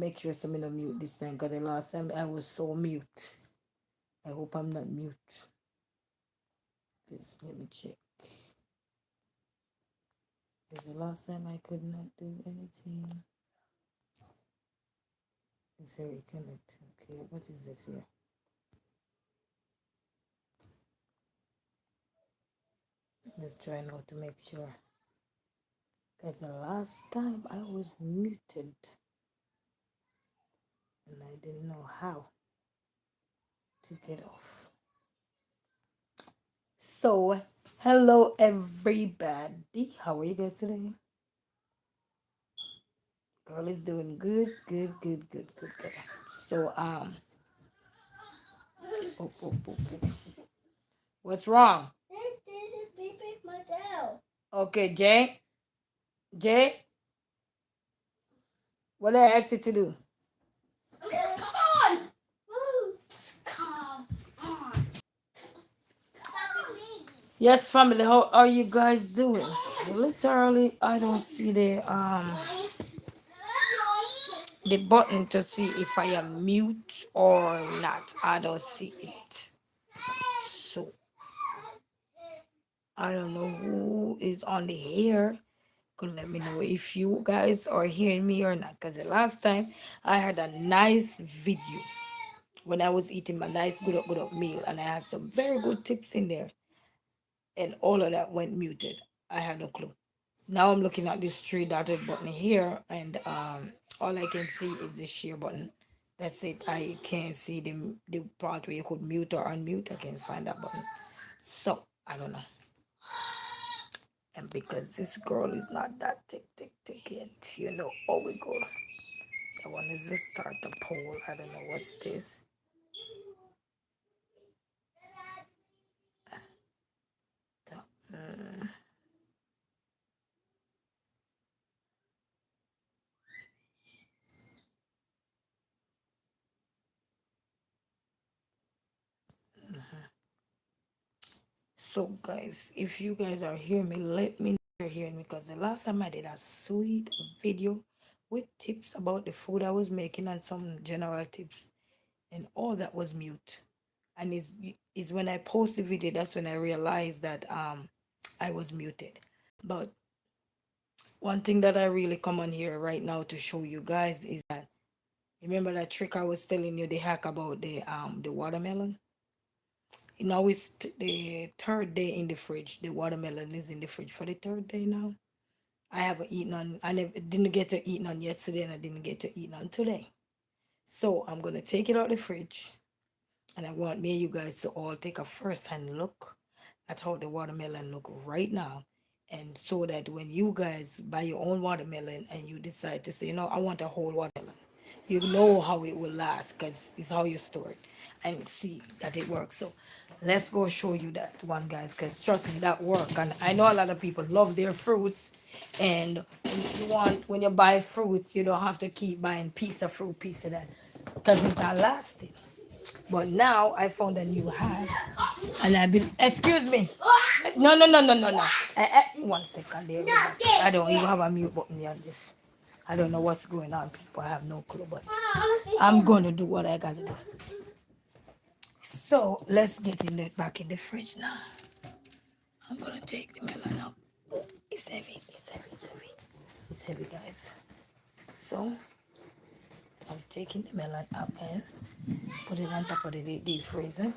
make sure I'm not mute this time because the last time I was so mute. I hope I'm not mute. Please let me check. Because the last time I could not do anything. It's a reconnect. Okay, what is this here? Let's try now to make sure. Because the last time I was muted and I didn't know how to get off. So, hello everybody. How are you guys today? Girl is doing good. So, oh. What's wrong? Okay, Jay, what did I ask you to do? Yes, come on. Come on. Yes, family, how are you guys doing? Literally, I don't see the button to see if I am mute or not. I don't see it. So I don't know who is on the air. Could let me know if you guys are hearing me or not. Because the last time I had a nice video when I was eating my nice good up meal, and I had some very good tips in there, and all of that went muted. I had no clue. Now I'm looking at this three dotted button here, and all I can see is the share button. That's it. I can't see the part where you could mute or unmute. I can't find that button. So I don't know. And because this girl is not that tick yet, you know, oh we go. I want to just start the poll. I don't know what's this. So guys, if you guys are hearing me, let me know you're hearing me, because the last time I did a sweet video with tips about the food I was making and some general tips, and all that was mute. And is when I post the video, that's when I realized that I was muted. But one thing that I really come on here right now to show you guys is that, remember that trick I was telling you, the hack about the watermelon? Now it's the third day in the fridge. The watermelon is in the fridge for the third day now. I haven't eaten on. Didn't get to eat on yesterday, and I didn't get to eat on today. So I'm gonna take it out the fridge, and I want me and you guys to all take a first-hand look at how the watermelon look right now, and so that when you guys buy your own watermelon and you decide to say, you know, I want a whole watermelon, you know how it will last, because it's how you store it, and see that it works. So let's go show you that one, guys, because trust me, that work. And I know a lot of people love their fruits, and when you buy fruits, you don't have to keep buying piece of fruit, piece of that, because it's not lasting. But now I found a new hack, and I've been, excuse me, no. One second there. I don't even have a mute button here on this. I don't know what's going on, people. I have no clue, but I'm going to do what I got to do. So let's get back in the fridge now. I'm going to take the melon out. It's heavy, It's heavy, guys. So I'm taking the melon up and put it on top of the deep freezer.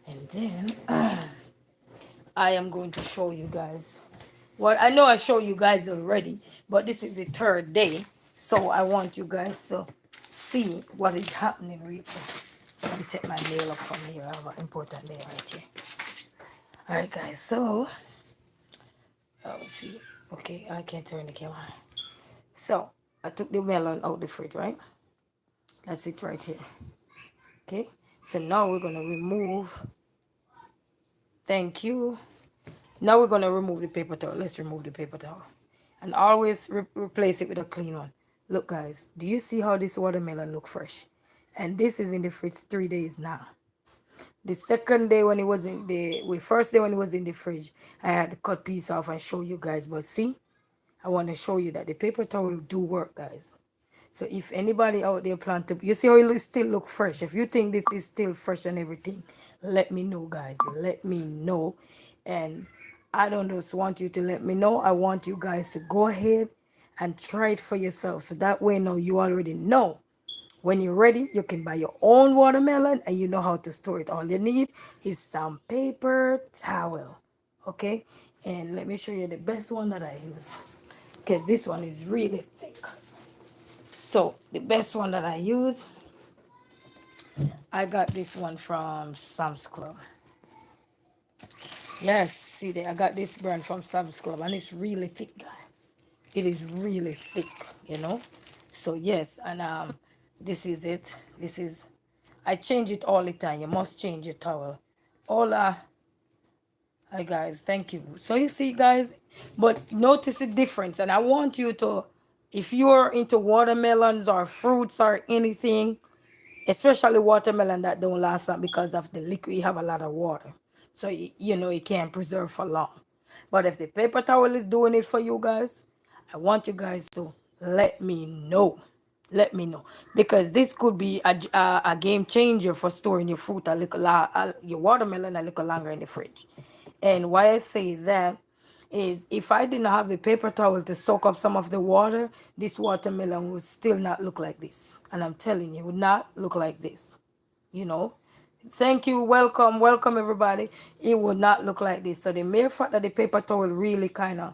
And then I am going to show you guys. Well, I know I showed you guys already, but this is the third day. So I want you guys to see what is happening really. Let me take my nail up from here. I have an important nail right here. Alright guys, so let's see. Okay, I can't turn the camera. So I took the melon out the fridge, right? That's it right here. Okay, so now we're gonna remove. Thank you. Now we're gonna remove the paper towel. Let's remove the paper towel, and always replace it with a clean one. Look, guys, do you see how this watermelon look fresh? And this is in the fridge 3 days now. The second day when it was in first day when it was in the fridge, I had to cut piece off and show you guys. But see, I want to show you that the paper towel do work, guys. So if anybody out there plan to, you see how it still look fresh. If you think this is still fresh and everything, let me know, guys. Let me know. And I don't just want you to let me know. I want you guys to go ahead and try it for yourself. So that way now you already know. When you're ready, you can buy your own watermelon and you know how to store it. All you need is some paper towel. Okay? And let me show you the best one that I use. Because this one is really thick. So the best one that I use, I got this one from Sam's Club. Yes, see there, I got this brand from Sam's Club and it's really thick, guy. It is really thick, you know. So yes, and this is it. This is, I change it all the time. You must change your towel. Hola. Hi guys, thank you. So you see guys, but notice the difference and I want you to, if you're into watermelons or fruits or anything, especially watermelon that don't last long because of the liquid, you have a lot of water, so you know it can't preserve for long. But if the paper towel is doing it for you guys, I want you guys to let me know. Let me know, because this could be a game changer for storing your fruit a little your watermelon a little longer in the fridge. And why I say that is, if I didn't have the paper towel to soak up some of the water, this watermelon would still not look like this. And I'm telling you, it would not look like this, you know. Thank you, welcome everybody. It would not look like this. So the mere fact that the paper towel really kind of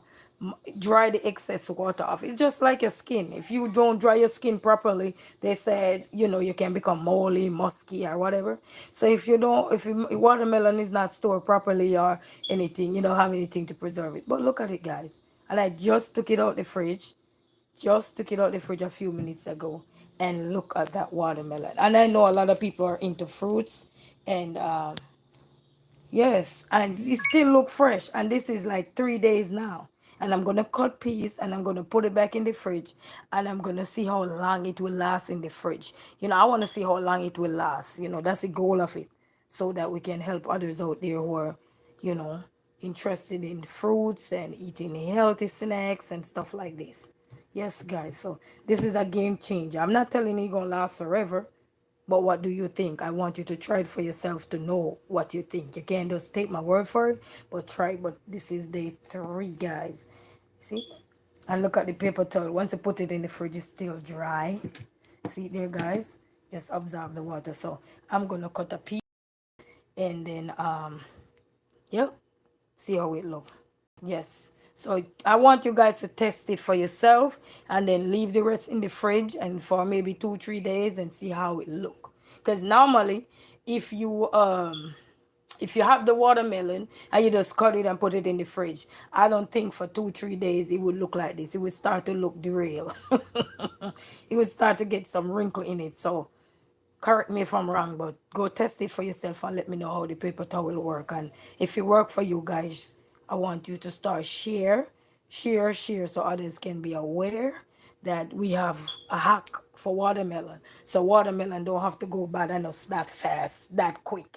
dry the excess water off. It's just like your skin. If you don't dry your skin properly, they said, you know, you can become moldy, musky, or whatever. So if you don't, if watermelon is not stored properly or anything, you don't have anything to preserve it. But look at it, guys. And I just took it out the fridge. Just took it out the fridge a few minutes ago. And look at that watermelon. And I know a lot of people are into fruits. And yes, and it still look fresh. And this is like 3 days now. And I'm gonna cut piece and I'm gonna put it back in the fridge and I'm gonna see how long it will last in the fridge. You know, I wanna see how long it will last. You know, that's the goal of it. So that we can help others out there who are, you know, interested in fruits and eating healthy snacks and stuff like this. Yes, guys. So this is a game changer. I'm not telling you it's gonna last forever. But what do you think? I want you to try it for yourself to know what you think. You can't just take my word for it, but try it. But this is day 3, guys. See? And look at the paper towel. Once you put it in the fridge, it's still dry. See there, guys? Just absorb the water. So I'm gonna cut a piece and then yeah, see how it look. Yes. So I want you guys to test it for yourself and then leave the rest in the fridge and for maybe 2 3 days and see how it look. Because normally, if you if you have the watermelon and you just cut it and put it in the fridge, I don't think for 2 3 days it would look like this. It would start to look derailed. It would start to get some wrinkle in it. So correct me if I'm wrong, but go test it for yourself and let me know how the paper towel will work. And if it work for you guys, I want you to start share so others can be aware that we have a hack for watermelon. So watermelon don't have to go bad and us that fast, that quick.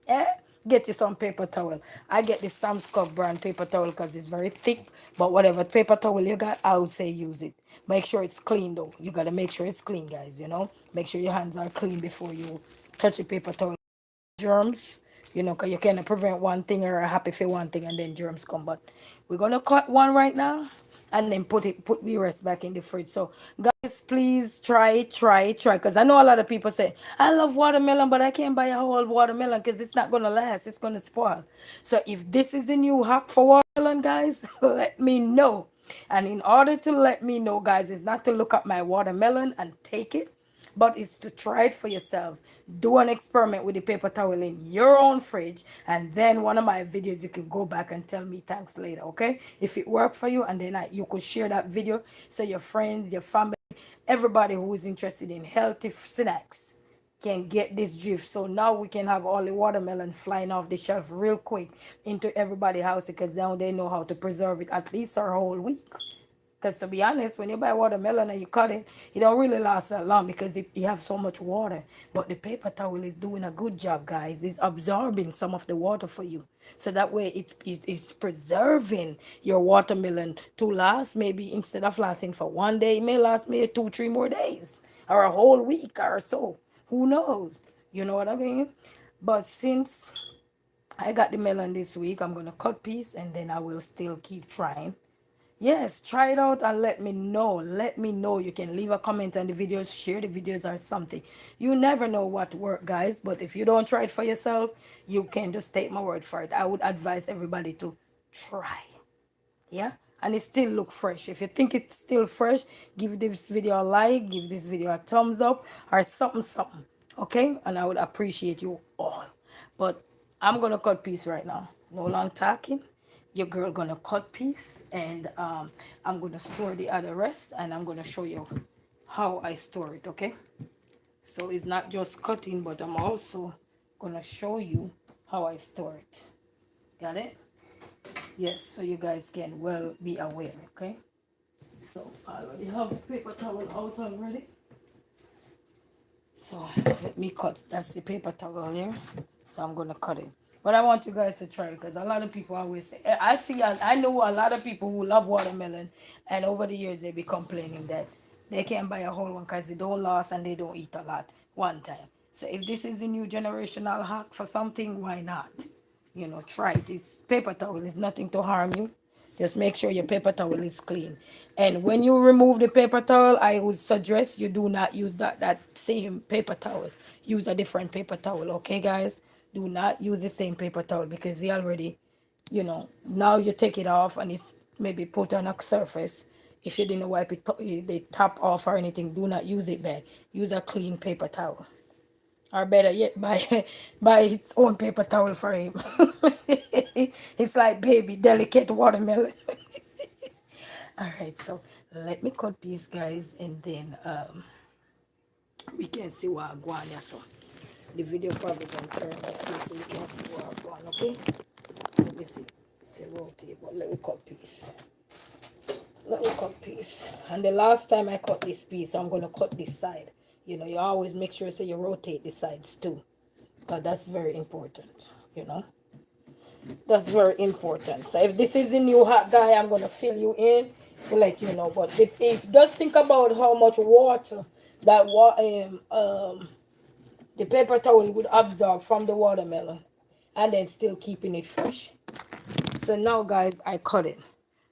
Eh? Get you some paper towel. I get the Sam's Club brand paper towel because it's very thick. But whatever paper towel you got, I would say use it. Make sure it's clean though. You gotta make sure it's clean, guys. You know, make sure your hands are clean before you touch the paper towel. Germs, you know, 'cause you cannot prevent one thing or happy for one thing and then germs come. But we're gonna cut one right now and then put the rest back in the fridge. So guys, please try. Because I know a lot of people say, I love watermelon, but I can't buy a whole watermelon because it's not gonna last, it's gonna spoil. So if this is a new hack for watermelon, guys, let me know. And in order to let me know, guys, is not to look at my watermelon and take it, but it's to try it for yourself. Do an experiment with the paper towel in your own fridge, and then one of my videos you can go back and tell me thanks later, okay? If it worked for you, and then you could share that video so your friends, your family, everybody who is interested in healthy snacks can get this drift. So now we can have all the watermelon flying off the shelf real quick into everybody's house because now they know how to preserve it at least our whole week. Because to be honest, when you buy watermelon and you cut it, it don't really last that long because you have so much water. But the paper towel is doing a good job, guys. It's absorbing some of the water for you. So that way it's preserving your watermelon to last. Maybe instead of lasting for one day, it may last maybe 2, 3 more days or a whole week or so. Who knows? You know what I mean? But since I got the melon this week, I'm gonna cut piece and then I will still keep trying. Yes, try it out and let me know. Let me know. You can leave a comment on the videos, share the videos or something. You never know what work, guys. But if you don't try it for yourself, you can just take my word for it. I would advise everybody to try. Yeah, and it still look fresh. If you think it's still fresh, give this video a like, give this video a thumbs up or something, okay? And I would appreciate you all. But I'm gonna cut piece right now. No long talking. Your girl gonna cut piece, and I'm gonna store the other rest, and I'm gonna show you how I store it, okay? So it's not just cutting, but I'm also gonna show you how I store it. Got it? Yes, so you guys can well be aware, okay? So I already have paper towel out already. So let me cut. That's the paper towel here. So I'm gonna cut it. But I want you guys to try because a lot of people always say, I know a lot of people who love watermelon, and over the years they be complaining that they can't buy a whole one because they don't last and they don't eat a lot one time. So if this is a new generational hack for something, why not? Try it. This paper towel is nothing to harm you. Just make sure your paper towel is clean. And when you remove the paper towel, I would suggest you do not use that same paper towel. Use a different paper towel, okay, guys? Do not use the same paper towel because they already, now you take it off and it's maybe put on a surface. If you didn't wipe it, the top off or anything, do not use it bad. Use a clean paper towel. Or better yet, buy buy its own paper towel for him. It's like baby delicate watermelon. All right, so let me cut these guys, and then we can see what I go on here. So the video probably gonna turn this way so you can see what I go on. Okay, let me see. It's a rotate, but let me cut piece. Let me cut piece. And the last time I cut this piece, I'm gonna cut this side. You always make sure so you rotate the sides too, because that's very important. That's very important. So if this is the new hot guy, I'm gonna fill you in to let you know. But if just think about how much water that the paper towel would absorb from the watermelon, and then still keeping it fresh. So now, guys, I cut it.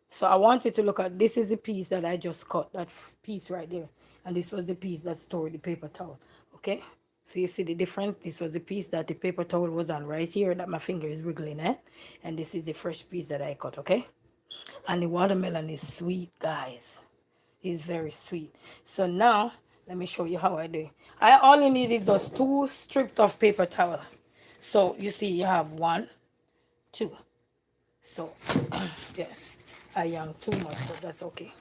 So I want you to look at, this is the piece that I just cut, that piece right there, and this was the piece that stored the paper towel. Okay. So you see the difference? This was the piece that the paper towel was on right here that my finger is wriggling at. And this is the fresh piece that I cut, okay? And the watermelon is sweet, guys. It's very sweet. So now, let me show you how I do it. I only need is those 2 strips of paper towel. So you see you have 1, 2. So, yes, I am too much, but that's okay.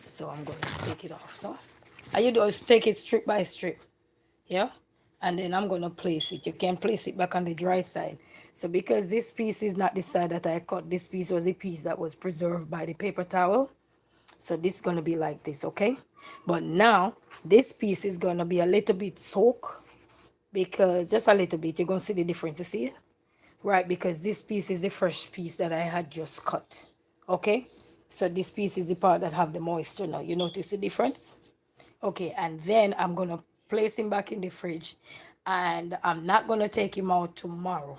So I'm going to take it off. So, all you do is take it strip by strip. Yeah, and then I'm gonna place it. You can place it back on the dry side. So because this piece is not the side that I cut, this piece was a piece that was preserved by the paper towel. So this is gonna be like this, okay? But now this piece is gonna be a little bit soaked, because just a little bit. You're gonna see the difference. You see it, right? Because this piece is the fresh piece that I had just cut. Okay, so this piece is the part that have the moisture. Now you notice the difference. Okay, and then I'm gonna place him back in the fridge, and I'm not gonna take him out tomorrow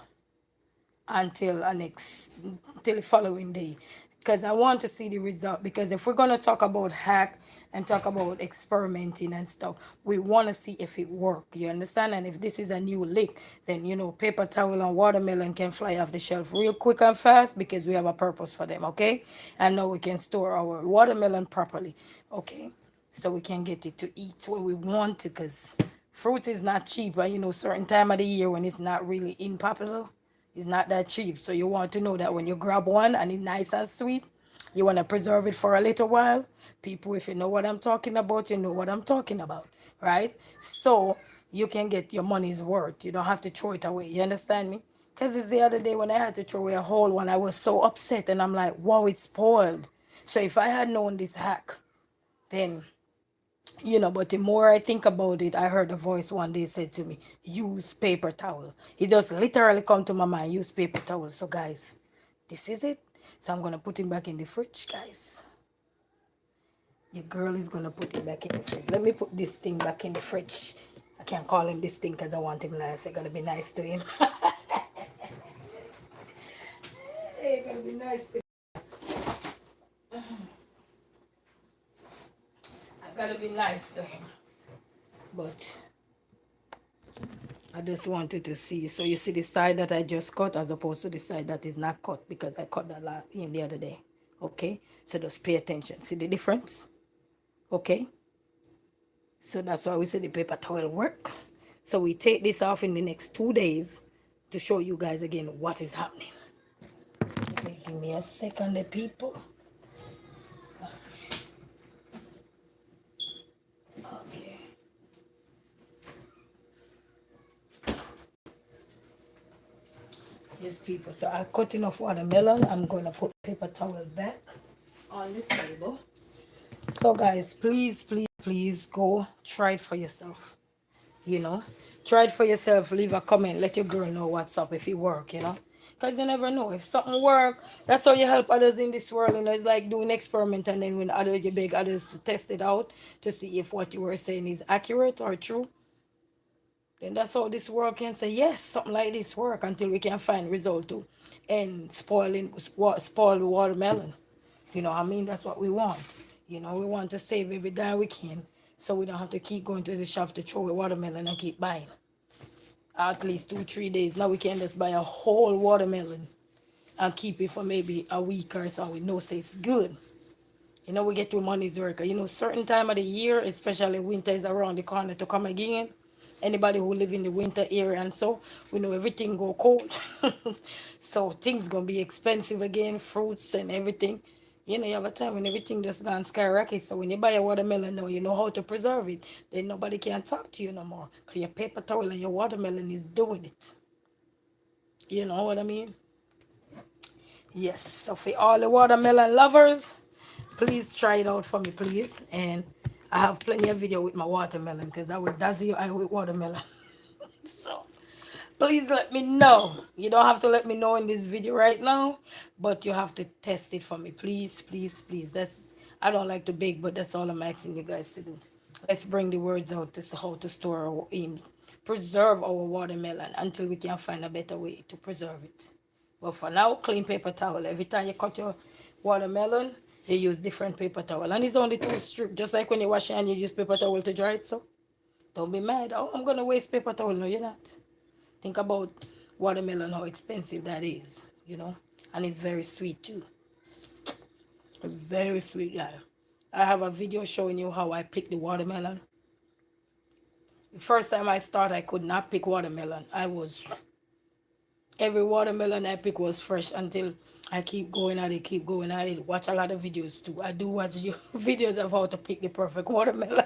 until till the following day, because I want to see the result. Because if we're gonna talk about hack and talk about experimenting and stuff, we want to see if it work. You understand? And if this is a new lick, then paper towel and watermelon can fly off the shelf real quick and fast because we have a purpose for them. Okay, and now we can store our watermelon properly. Okay, so we can get it to eat when we want to, because fruit is not cheap. And certain time of the year when it's not really in popular, it's not that cheap. So you want to know that when you grab one and it's nice and sweet, you want to preserve it for a little while. People, if you know what I'm talking about, you know what I'm talking about, right? So you can get your money's worth. You don't have to throw it away. You understand me? Because it's the other day when I had to throw away a whole one, I was so upset, and I'm like, wow, it's spoiled. So if I had known this hack, then, but the more I think about it, I heard a voice one day said to me, use paper towel. It just literally come to my mind, use paper towel. So guys, this is it. So I'm gonna put it back in the fridge, guys. Your girl is gonna put it back in the fridge. Let me put this thing back in the fridge. I can't call him this thing because I want him nice. I gotta be nice to him. Hey, gotta be nice to him. I gotta be nice to him. But I just wanted to see. So you see the side that I just cut as opposed to the side that is not cut because I cut that in the other day. Okay? So just pay attention. See the difference? Okay? So that's why we say the paper towel work. So we take this off in the next 2 days to show you guys again what is happening. Give me a second, the people. Okay. Yes, people. So I'm cutting off watermelon. I'm going to put paper towel back on the table. So guys, please, please, please go try it for yourself. Try it for yourself. Leave a comment. Let your girl know what's up if it work. Because you never know if something work. That's how you help others in this world. It's like doing experiment, and then when others, you beg others to test it out to see if what you were saying is accurate or true. Then that's how this world can say yes, something like this work until we can find result too, and spoil the watermelon. You know what I mean? That's what we want. We want to save every dime we can, so we don't have to keep going to the shop to throw away watermelon and keep buying. At least 2-3 days. Now we can just buy a whole watermelon and keep it for maybe a week or so. We know say it's good. We get to money's work. Certain time of the year, especially winter is around the corner to come again. Anybody who live in the winter area and so, we know everything go cold. So things gonna be expensive again, fruits and everything. You have a time when everything just gone skyrocket. So when you buy a watermelon now, you know how to preserve it. Then nobody can talk to you no more. Because your paper towel and your watermelon is doing it. You know what I mean? Yes. So for all the watermelon lovers, please try it out for me, please. And I have plenty of video with my watermelon because I will dazzle your eye with watermelon. So please let me know. You don't have to let me know in this video right now, but you have to test it for me. Please, please, please. I don't like to bake, but that's all I'm asking you guys to do. Let's bring the words out to how to store preserve our watermelon until we can find a better way to preserve it. But for now, clean paper towel. Every time you cut your watermelon, you use different paper towel. And it's only 2 strips, just like when you wash your hand, you use paper towel to dry it. So don't be mad. Oh, I'm going to waste paper towel. No, you're not. Think about watermelon, how expensive that is. And it's very sweet too. Very sweet, yeah. I have a video showing you how I pick the watermelon. The first time I started, I could not pick watermelon. Every watermelon I pick was fresh until I keep going at it, keep going at it. Watch a lot of videos too. I do watch videos of how to pick the perfect watermelon.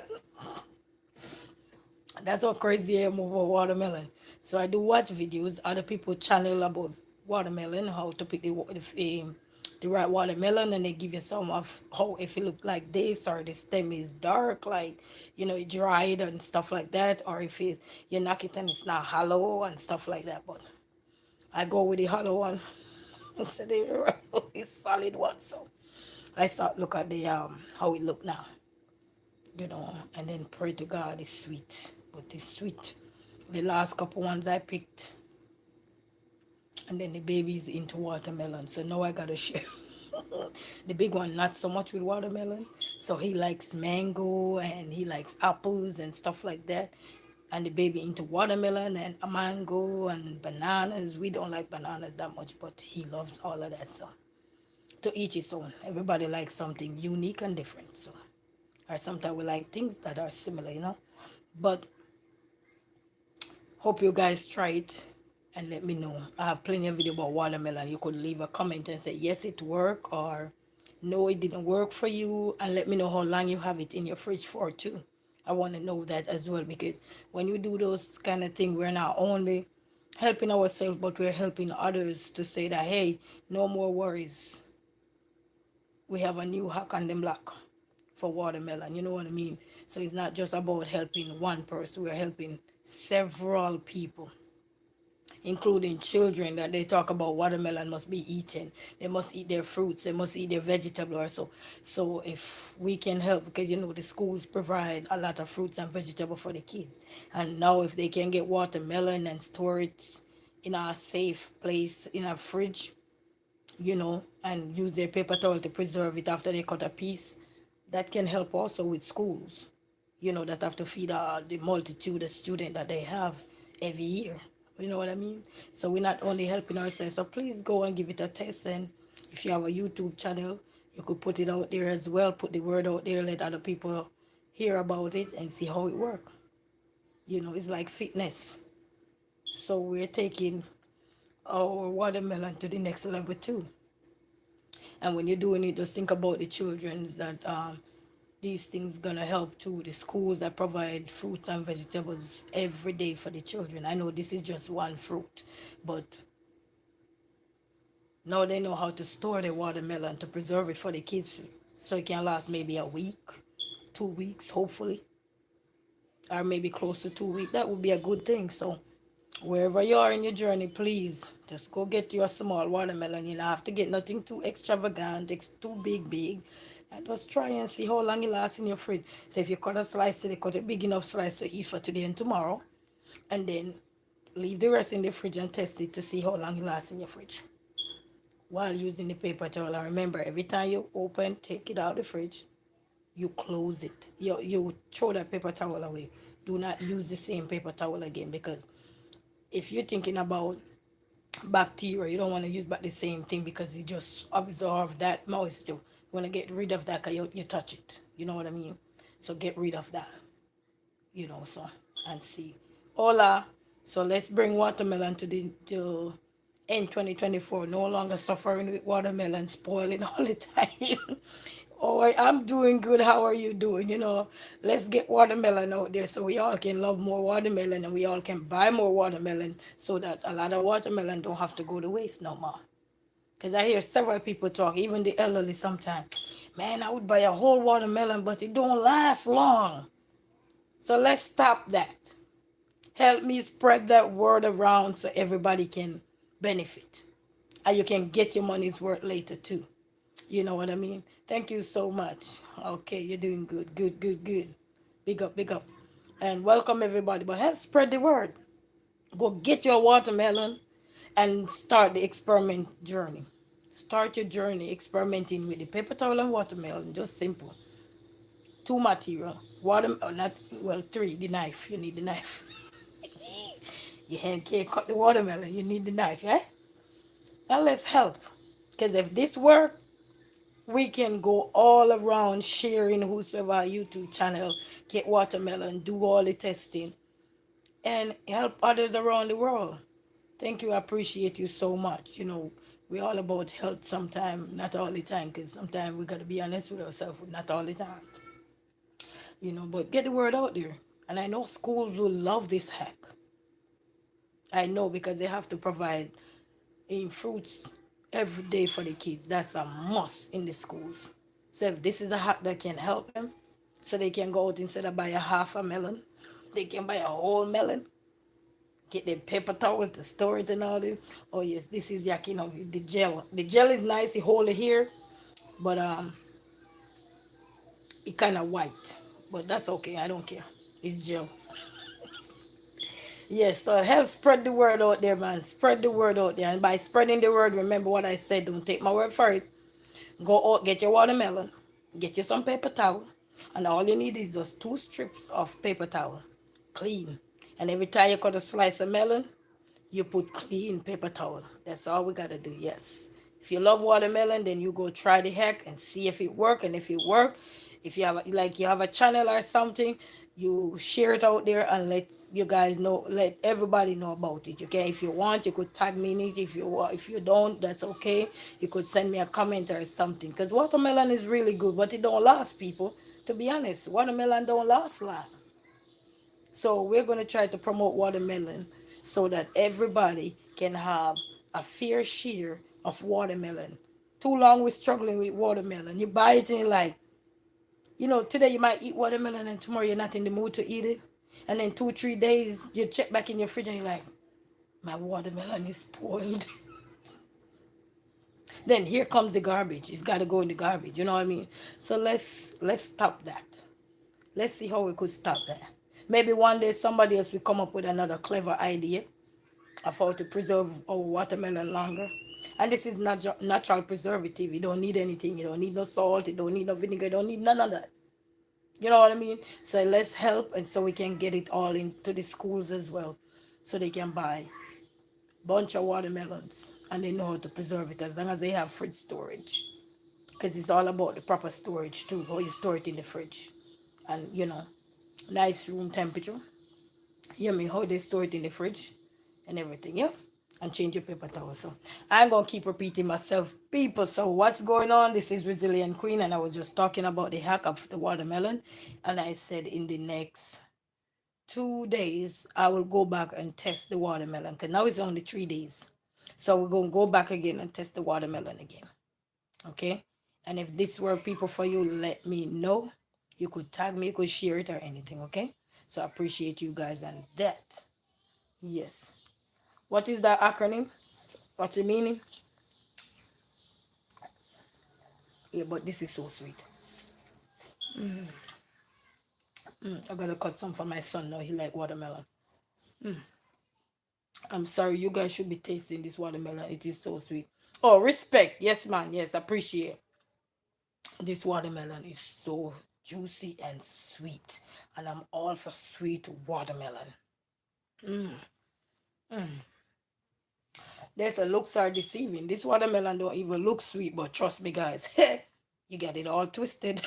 That's how crazy I am over watermelon. So I do watch videos, other people channel about watermelon, how to pick the right watermelon, and they give you some of how if it look like this or the stem is dark, like it dried and stuff like that, or if you knock it and it's not hollow and stuff like that. But I go with the hollow one instead of the solid one. So I start look at the how it look now, and then pray to God it's sweet. But it's sweet. The last couple ones I picked, and then the baby's into watermelon. So now I gotta share. The big one not so much with watermelon. So he likes mango and he likes apples and stuff like that. And the baby into watermelon and a mango and bananas. We don't like bananas that much, but he loves all of that. So to each his own. Everybody likes something unique and different. So or sometimes we like things that are similar. But hope you guys try it and let me know. I have plenty of video about watermelon. You could leave a comment and say yes it worked or no it didn't work for you, and let me know how long you have it in your fridge for too. I want to know that as well, because when you do those kind of things, we're not only helping ourselves, but we're helping others to say that hey, no more worries. we have a new hack on the block for watermelon. You know what I mean? So it's not just about helping one person, we're helping several people, including children, that they talk about watermelon must be eaten. They must eat their fruits, they must eat their vegetable also. So if we can help, because the schools provide a lot of fruits and vegetable for the kids. And now if they can get watermelon and store it in a safe place in a fridge, and use their paper towel to preserve it after they cut a piece, that can help also with schools, that have to feed the multitude of students that they have every year. You know what I mean? So we're not only helping ourselves. So please go and give it a test. And if you have a YouTube channel, you could put it out there as well. Put the word out there, let other people hear about it and see how it works. It's like fitness. So we're taking our watermelon to the next level too. And when you're doing it, just think about the children that these things gonna help too. The schools that provide fruits and vegetables every day for the children. I know this is just one fruit, but now they know how to store the watermelon to preserve it for the kids, so it can last maybe a week, 2 weeks, hopefully, or maybe close to 2 weeks. That would be a good thing. So wherever you are in your journey, please just go get you a small watermelon. You don't have to get nothing too extravagant, too big. And just try and see how long it lasts in your fridge. So if you cut a slice today, cut a big enough slice to eat for today and tomorrow. And then leave the rest in the fridge and test it to see how long it lasts in your fridge while using the paper towel. And remember, every time you open, take it out of the fridge, you close it. You throw that paper towel away. Do not use the same paper towel again, because if you're thinking about bacteria, you don't want to use back the same thing, because it just absorb that moisture. You want to get rid of that because you touch it. You know what I mean? So get rid of that. So and see. Hola. So let's bring watermelon to end 2024. No longer suffering with watermelon spoiling all the time. Oh, I'm doing good. How are you doing? Let's get watermelon out there so we all can love more watermelon, and we all can buy more watermelon, so that a lot of watermelon don't have to go to waste no more. Because I hear several people talk, even the elderly sometimes. Man, I would buy a whole watermelon, but it don't last long. So let's stop that. Help me spread that word around so everybody can benefit. And you can get your money's worth later too. You know what I mean? Thank you so much. Okay, you're doing good. Good. Big up, big up. And welcome everybody. But help spread the word. Go get your watermelon and start the experiment journey. Start your journey experimenting with the paper towel and watermelon. Just simple. Two material. Water, not, well, three. The knife. You need the knife. Your hand can't cut the watermelon. You need the knife, yeah? Now let's help. Because if this work, we can go all around sharing whosoever YouTube channel, get watermelon, do all the testing, and help others around the world. Thank you. I appreciate you so much. We're all about health sometimes, not all the time, because sometimes we got to be honest with ourselves, not all the time. But get the word out there. And I know schools will love this hack. I know, because they have to provide in fruits every day for the kids. That's a must in the schools. So if this is a hack that can help them, so they can go out, instead of buy a half a melon, they can buy a whole melon, get their paper towel to store it and all that. Oh yes, this is the gel. The gel is nice, you hold it here, but it kind of white. But that's okay, I don't care. It's gel. Yes, so help spread the word out there, man. Spread the word out there. And by spreading the word, remember what I said. Don't take my word for it. Go out, get your watermelon, get you some paper towel, and all you need is just 2 strips of paper towel, clean. And every time you cut a slice of melon, you put clean paper towel. That's all we gotta do. Yes. If you love watermelon, then you go try the hack and see if it work. And if it work, if you have a channel or something, you share it out there and let you guys know, let everybody know about it. Okay, if you want, you could tag me in it. If you don't, that's okay. You could send me a comment or something. Because watermelon is really good, but it don't last, people. To be honest, watermelon don't last long. So we're going to try to promote watermelon so that everybody can have a fair share of watermelon Too long we're struggling with watermelon. You buy it and you're like, today you might eat watermelon and tomorrow you're not in the mood to eat it. And then 2, 3 days you check back in your fridge and you're like, my watermelon is spoiled. Then here comes the garbage. It's got to go in the garbage. You know what I mean? So let's stop that. Let's see how we could stop that. Maybe one day somebody else will come up with another clever idea of how to preserve our watermelon longer. And this is natural preservative. You don't need anything. You don't need no salt. You don't need no vinegar. You don't need none of that. You know what I mean? So let's help, and so we can get it all into the schools as well, so they can buy bunch of watermelons and they know how to preserve it as long as they have fridge storage. Because it's all about the proper storage too, how you store it in the fridge, and nice room temperature. You mean how they store it in the fridge and everything, yeah? And change your paper towel. So I'm gonna keep repeating myself, people. So what's going on? This is Resilient Queen, and I was just talking about the hack of the watermelon, and I said in the next 2 days I will go back and test the watermelon because now it's only 3 days. So we're gonna go back again and test the watermelon again. Okay? And if this were people for you, let me know. You could tag me, you could share it or anything, okay? So I appreciate you guys and that. Yes. What is that acronym? What's the meaning? Yeah, but this is so sweet. I gotta cut some for my son now. He like watermelon. I'm sorry, you guys should be tasting this watermelon. It is so sweet. Oh, respect. Yes, man. Yes, appreciate. This watermelon is so juicy and sweet. And I'm all for sweet watermelon. There's a looks are deceiving. This watermelon don't even look sweet, but trust me, guys, you get it all twisted.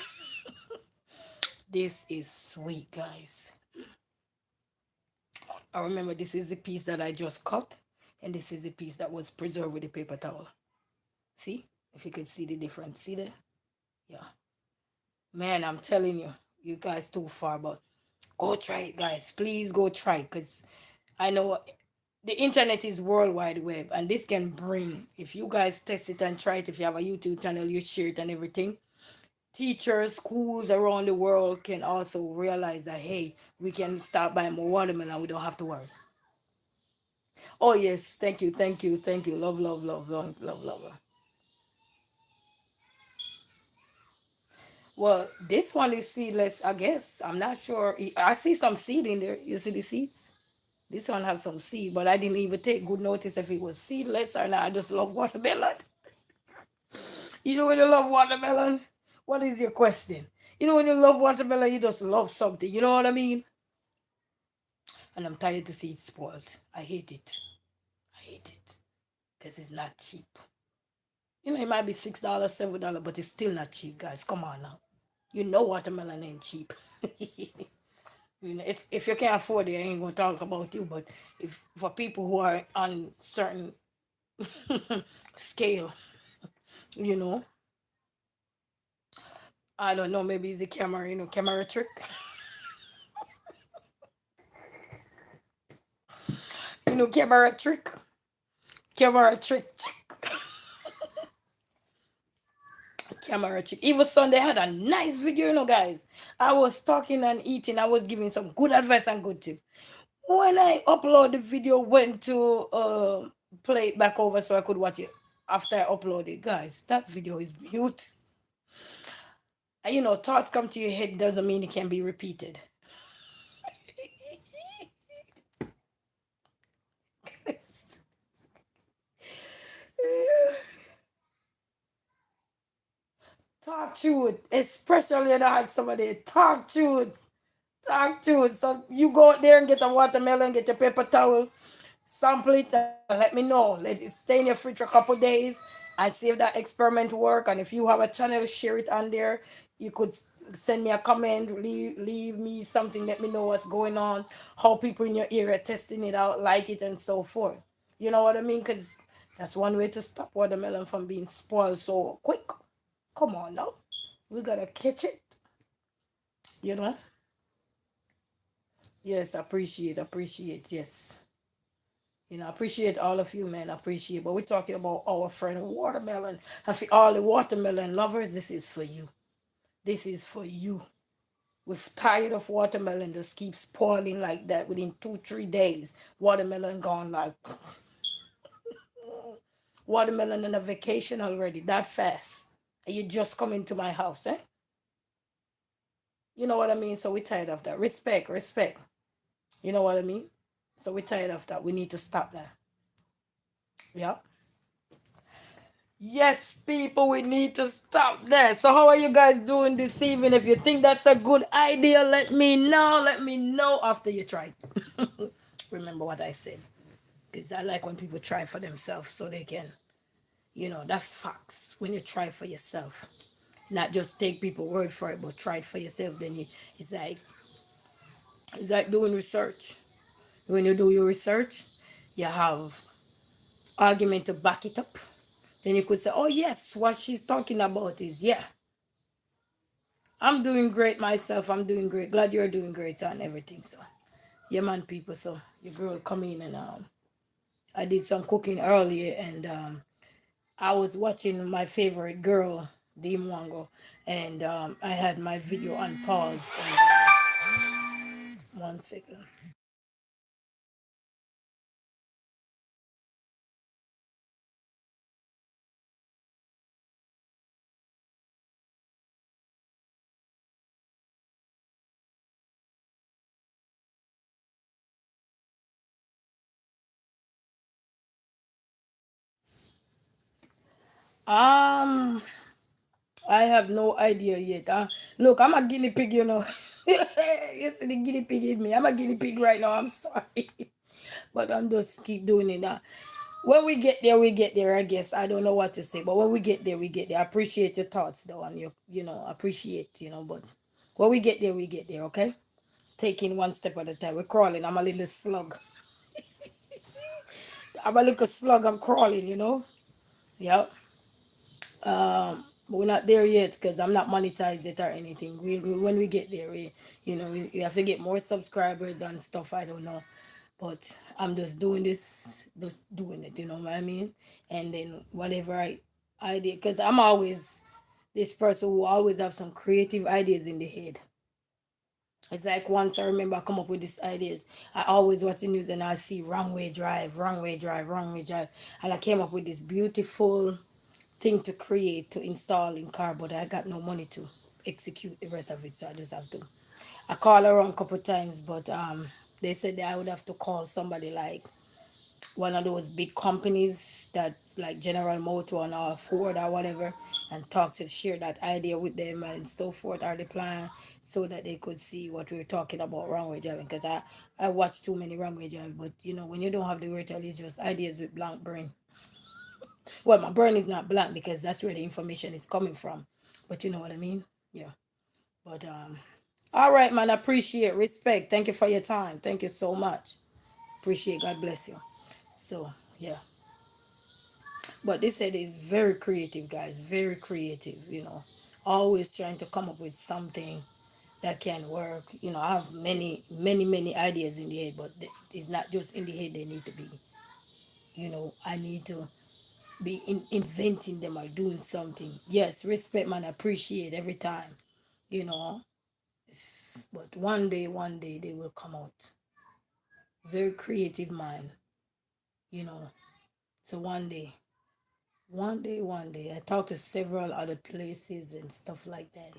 This is sweet, guys. I remember this is the piece that I just cut, and this is the piece that was preserved with the paper towel. See? If you could see the difference. See there? Yeah. Man, I'm telling you, you guys too far, but go try it, guys. Please go try it, because I know the internet is world wide web, and this can bring, if you guys test it and try it, if you have a YouTube channel, you share it and everything, teachers, schools around the world can also realize that, hey, we can start buying more watermelon. We don't have to worry. Oh yes, thank you, thank you, thank you. Love, love, love, love, love, love. Well, this one is seedless, I guess. I'm not sure. I see some seed in there. You see the seeds? This one have some seed, but I didn't even take good notice if it was seedless or not. I just love watermelon. You know when you love watermelon? What is your question? You know when you love watermelon, you just love something. You know what I mean? And I'm tired to see it spoiled. I hate it. I hate it. Because it's not cheap. It might be $6, $7, but it's still not cheap, guys. Come on now. You know watermelon ain't cheap. If you can't afford it, I ain't gonna talk about you. But if for people who are on certain scale, you know, I don't know, maybe it's the camera, camera trick. Camera trick. Camera trick. Camera trick. Even Sunday had a nice video, guys. I was talking and eating. I was giving some good advice and good tip. When I upload the video, went to play it back over so I could watch it after I uploaded. Guys, that video is mute. And thoughts come to your head doesn't mean it can be repeated. Talk truth, especially when I had somebody talk truth. Talk truth. So you go out there and get a watermelon, get your paper towel, sample it, and let me know. Let it stay in your fridge for a couple days and see if that experiment work. And if you have a channel, share it on there. You could send me a comment, leave me something, let me know what's going on, how people in your area testing it out, like it, and so forth. You know what I mean? Because that's one way to stop watermelon from being spoiled so quick. Come on now. We gotta catch it. You know? Yes, appreciate, yes. Appreciate all of you, man. Appreciate. But we're talking about our friend watermelon. And for all the watermelon lovers, this is for you. This is for you. We're tired of watermelon just keep spoiling like that within 2, 3 days. Watermelon gone like watermelon on a vacation already that fast. And you just come into my house, eh? You know what I mean? So we're tired of that. Respect, respect. You know what I mean? So we're tired of that. We need to stop that. Yeah. Yes, people, we need to stop that. So, how are you guys doing this evening? If you think that's a good idea, let me know. Let me know after you try it. Remember what I said. Because I like when people try for themselves so they can, that's facts. When you try for yourself, not just take people word for it, but try it for yourself. Then it's like doing research. When you do your research, you have argument to back it up. Then you could say, oh yes, what she's talking about is, yeah, I'm doing great myself. I'm doing great. Glad you're doing great and everything. So, yeah, man, people. So, your girl come in and I did some cooking earlier and I was watching my favorite girl, Dim Wango, and I had my video on pause. And, 1 second. Um, I have no idea yet. Look, I'm a guinea pig, you know. You see the guinea pig in me. I'm a guinea pig right now. I'm sorry. But I'm just keep doing it now. When we get there, we get there, I guess. I don't know what to say. But when we get there, we get there. I appreciate your thoughts though, and appreciate, but when we get there, we get there, okay? Taking one step at a time. We're crawling. I'm a little slug. I'm a little slug, I'm crawling, Yep. But we're not there yet because I'm not monetized yet or anything. When we get there, we have to get more subscribers and stuff. I don't know, but I'm just doing this, just doing it. You know what I mean? And then whatever I did, because I'm always this person who always have some creative ideas in the head. It's like once I remember I come up with these ideas. I always watch the news and I see wrong way drive, wrong way drive, wrong way drive, and I came up with this beautiful thing to create to install in car, but I got no money to execute the rest of it, so I just have to. I call around a couple times, but they said that I would have to call somebody like one of those big companies that like General Motor or Ford or whatever, and talk to share that idea with them and so forth or the plan so that they could see what we were talking about runway driving. Because I watch too many runway driving, but when you don't have the word, it's just ideas with blank brain. Well, my brain is not blank because that's where the information is coming from. But you know what I mean? Yeah. But all right, man. Appreciate, respect. Thank you for your time. Thank you so much. Appreciate. God bless you. So yeah. But this said is very creative, guys. Very creative. Always trying to come up with something that can work. I have many, many, many ideas in the head, but it's not just in the head. They need to be. I need to be inventing them or doing something. Yes, respect, man, appreciate every time, you know. But one day they will come out. Very creative mind, you know. So one day, I talked to several other places and stuff like that.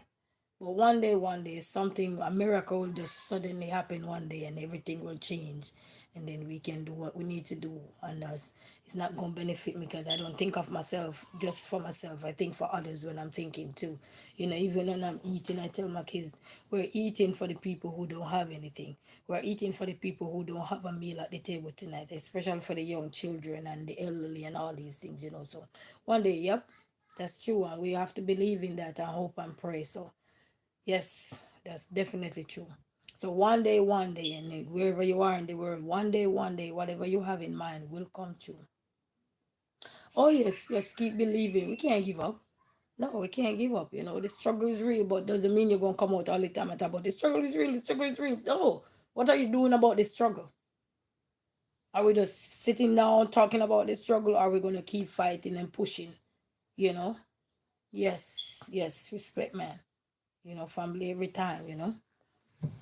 But one day, something, a miracle will just suddenly happen one day and everything will change. And then we can do what we need to do. And it's not going to benefit me because I don't think of myself just for myself. I think for others when I'm thinking too. Even when I'm eating, I tell my kids, we're eating for the people who don't have anything. We're eating for the people who don't have a meal at the table tonight, especially for the young children and the elderly and all these things. So one day, yep, that's true. And we have to believe in that and hope and pray. So yes, that's definitely true. So one day, and wherever you are in the world, one day, whatever you have in mind will come true. Oh yes, just keep believing. We can't give up. No, we can't give up. The struggle is real, but doesn't mean you're gonna come out all the time and talk about the struggle is real, the struggle is real. No. What are you doing about the struggle? Are we just sitting down talking about the struggle, or are we going to keep fighting and pushing, you know? Yes, yes, respect, man. Family every time,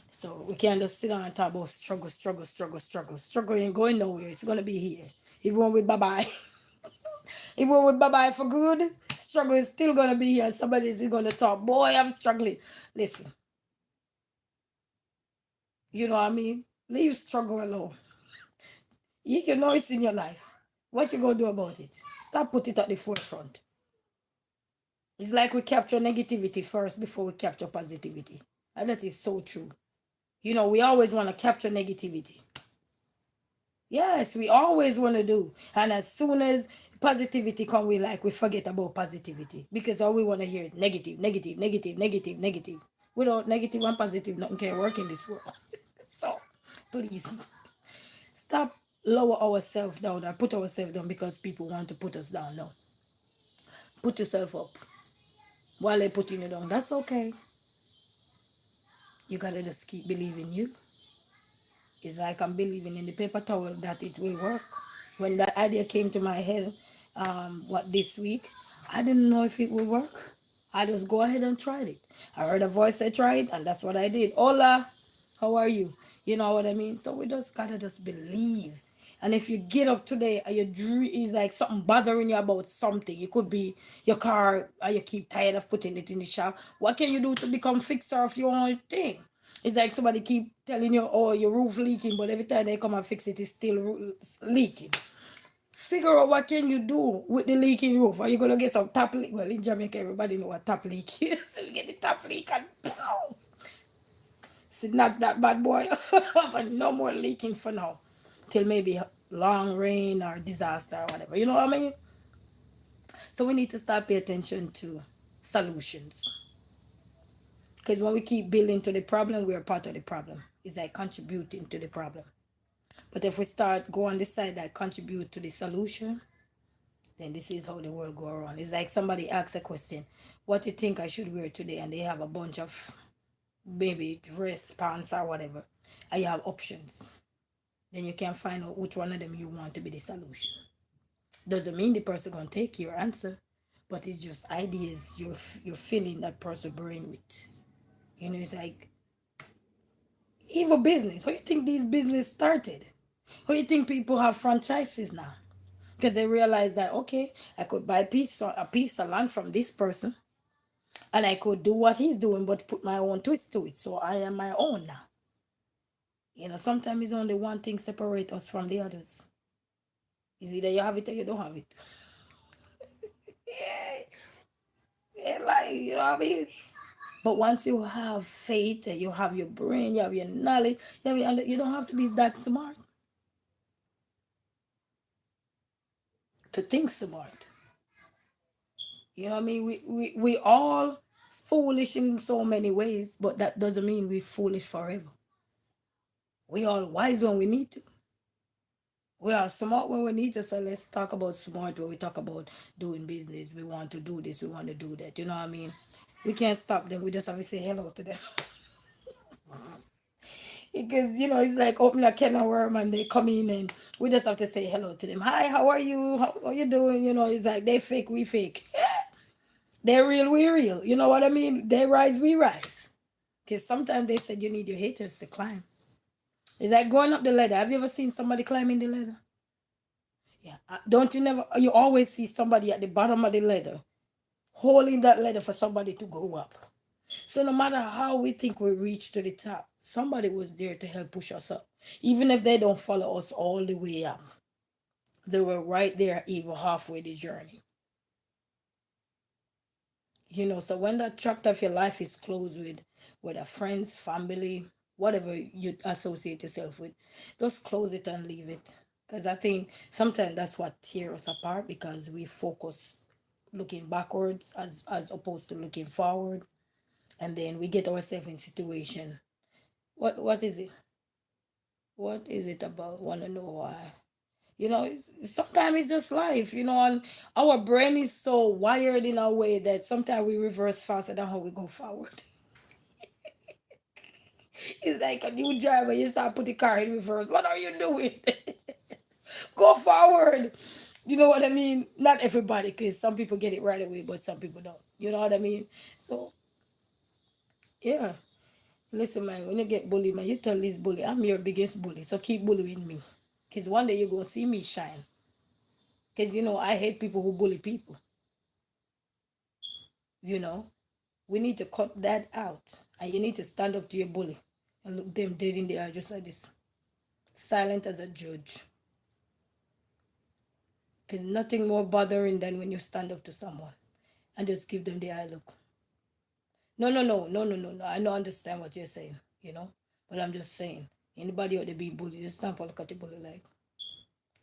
So we can't just sit down and talk about struggle, struggle, struggle, struggle. Struggle ain't going nowhere. It's going to be here. Even with bye-bye. Even with bye-bye for good, struggle is still going to be here. Somebody is going to talk, boy, I'm struggling. Listen, you know what I mean? Leave struggle alone. You know it's in your life. What you going to do about it? Stop put it at the forefront. It's like we capture negativity first before we capture positivity. And that is so true. We always want to capture negativity. Yes, we always want to do. And as soon as positivity come, we forget about positivity. Because all we want to hear is negative, negative, negative, negative, negative. Without negative and positive, nothing can work in this world. So please stop lower ourselves down and put ourselves down because people want to put us down. No. Put yourself up. While they're putting you down, that's okay. You gotta just keep believing you. It's like I'm believing in the paper towel that it will work. When that idea came to my head, this week, I didn't know if it would work. I just go ahead and tried it. I heard a voice say try it, and that's what I did. Hola, how are you? You know what I mean? So we just gotta just believe. And if you get up today and your dream is like something bothering you about something, it could be your car and you keep tired of putting it in the shop. What can you do to become fixer of your own thing? It's like somebody keep telling you, oh, your roof leaking, but every time they come and fix it, it's still leaking. Figure out what can you do with the leaking roof. Are you gonna get some tap leak? Well, in Jamaica, everybody know what tap leak is. So you get the tap leak and pow! It's not that bad, boy. But no more leaking for now, till maybe long rain or disaster or whatever. You know what I mean? So we need to start pay attention to solutions. Because when we keep building to the problem, we are part of the problem. It's like contributing to the problem. But if we start go on the side that contribute to the solution, then this is how the world go around. It's like somebody asks a question, what do you think I should wear today? And they have a bunch of maybe dress, pants or whatever. And you have options. Then you can find out which one of them you want to be the solution. Doesn't mean the person gonna take your answer, but it's just ideas you're feeling that person bring with. It's like even business. How you think these business started? How you think people have franchises now? Because they realize that okay, I could buy a piece of land from this person, and I could do what he's doing, but put my own twist to it. So I am my own now. Sometimes it's only one thing separate us from the others. Is either you have it or you don't have it. Yeah, like you know what I mean. But once you have faith, you have your brain, you have your knowledge, you don't have to be that smart to think smart. You know what I mean? We all foolish in so many ways, but that doesn't mean we're foolish forever. We all wise when we need to. We are smart when we need to. So let's talk about smart when we talk about doing business. We want to do this, we want to do that. You know what I mean? We can't stop them. We just have to say hello to them. Because it's like opening a can of worm and they come in and we just have to say hello to them. Hi, how are you? How are you doing? It's like they fake, we fake. They're real, we real. You know what I mean? They rise, we rise. Because sometimes they said you need your haters to climb. It's like going up the ladder. Have you ever seen somebody climbing the ladder? Yeah. Don't you never, you always see somebody at the bottom of the ladder holding that ladder for somebody to go up. So no matter how we think we reach to the top, somebody was there to help push us up. Even if they don't follow us all the way up, they were right there even halfway the journey. So when that chapter of your life is closed with whether friends, family, whatever you associate yourself with, just close it and leave it. Because I think sometimes that's what tears us apart because we focus looking backwards as opposed to looking forward. And then we get ourselves in situation. What is it? What is it about? Wanna know why? Sometimes it's just life, and our brain is so wired in a way that sometimes we reverse faster than how we go forward. It's like a new driver, you start put the car in reverse. What are you doing? go forward. You know what I mean? Not everybody, because some people get it right away, but some people don't. You know what I mean? So yeah. Listen, man, when you get bullied, man, you tell this bully, I'm your biggest bully, so keep bullying me. Because one day you're going to see me shine. Because, I hate people who bully people. You know, we need to cut that out. And you need to stand up to your bully and look them dead in the eye just like this. Silent as a judge. Because nothing more bothering than when you stand up to someone and just give them the eye look. No, no, no, no, no, no, no. I don't understand what you're saying. But I'm just saying, anybody out there being bullied, just stand up and look at the bully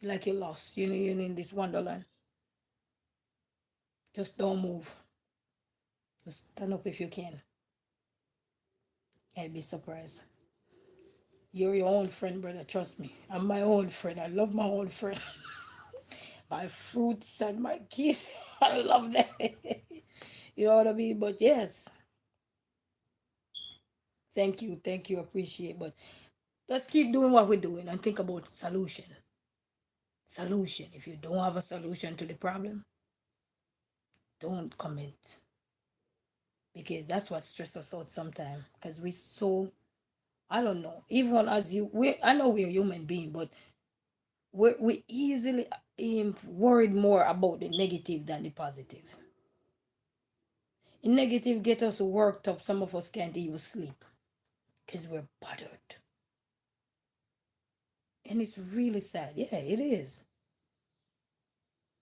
like you're lost. You're in this wonderland. Just don't move. Just stand up if you can. I'd be surprised. You're your own friend, brother. Trust me. I'm my own friend. I love my own friend. My fruits and my kids. I love them. You know what I mean? But yes, thank you. Thank you. Appreciate. But let's keep doing what we're doing and think about solution. Solution. If you don't have a solution to the problem, don't comment. Because that's what stresses us out sometimes. Because we so, I don't know. Even as I know we're human being, but we easily worried more about the negative than the positive. The negative get us worked up. Some of us can't even sleep because we're bothered. And it's really sad. Yeah, it is.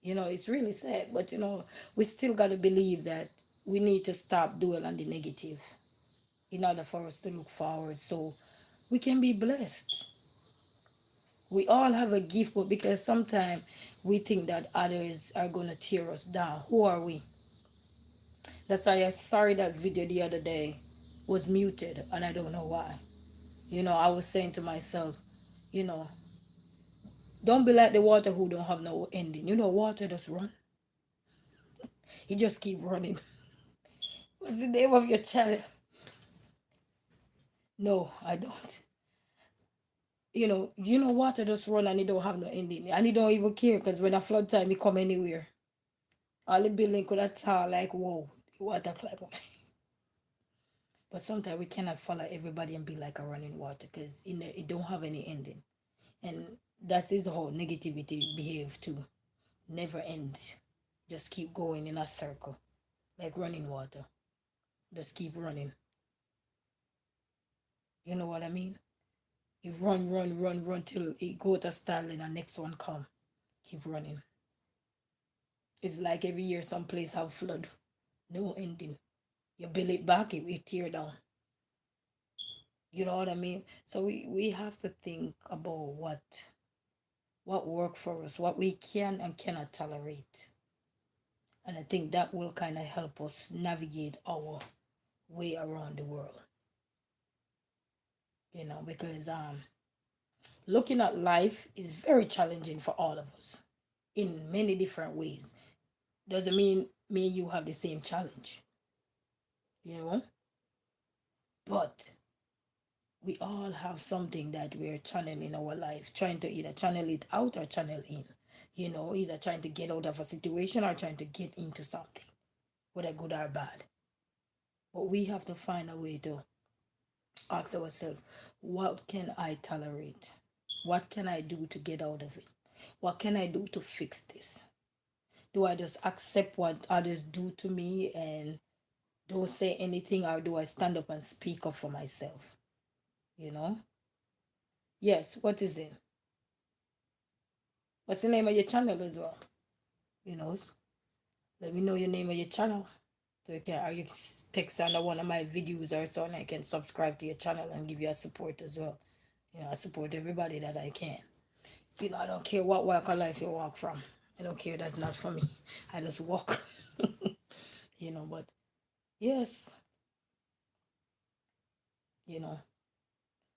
It's really sad. But, we still got to believe that we need to stop dwelling on the negative in order for us to look forward so we can be blessed. We all have a gift, but because sometimes we think that others are going to tear us down. Who are we? That's why I sorry that video the other day was muted and I don't know why. I was saying to myself, you know, don't be like the water who don't have no ending. Water just run. It just keep running. What's the name of your channel? No, I don't. Water just run and it don't have no ending. And it don't even care because when a flood time it come anywhere. All the building could have tall like whoa, the water climb up. But sometimes we cannot follow everybody and be like a running water because it don't have any ending. And that is how negativity behave too. Never ends. Just keep going in a circle. Like running water. Just keep running. You know what I mean? You run, run, run, run till it go to stall and the next one come. Keep running. It's like every year some place have flood. No ending. You build it back, it will tear down. You know what I mean? So we have to think about what work for us, what we can and cannot tolerate. And I think that will kind of help us navigate our way around the world. Because looking at life is very challenging for all of us in many different ways. Doesn't mean me and you have the same challenge, you know? But we all have something that we're channeling in our life, trying to either channel it out or channel in. Either trying to get out of a situation or trying to get into something, whether good or bad. But we have to find a way to ask ourselves, what can I tolerate? What can I do to get out of it? What can I do to fix this? Do I just accept what others do to me and don't say anything, or do I stand up and speak up for myself? You know? Yes, what is it? What's the name of your channel as well? You know, let me know your name of your channel. So you text under one of my videos or so, and I can subscribe to your channel and give you a support as well. I support everybody that I can. I don't care what walk of life you walk from. I don't care. That's not for me. I just walk. But yes, you know,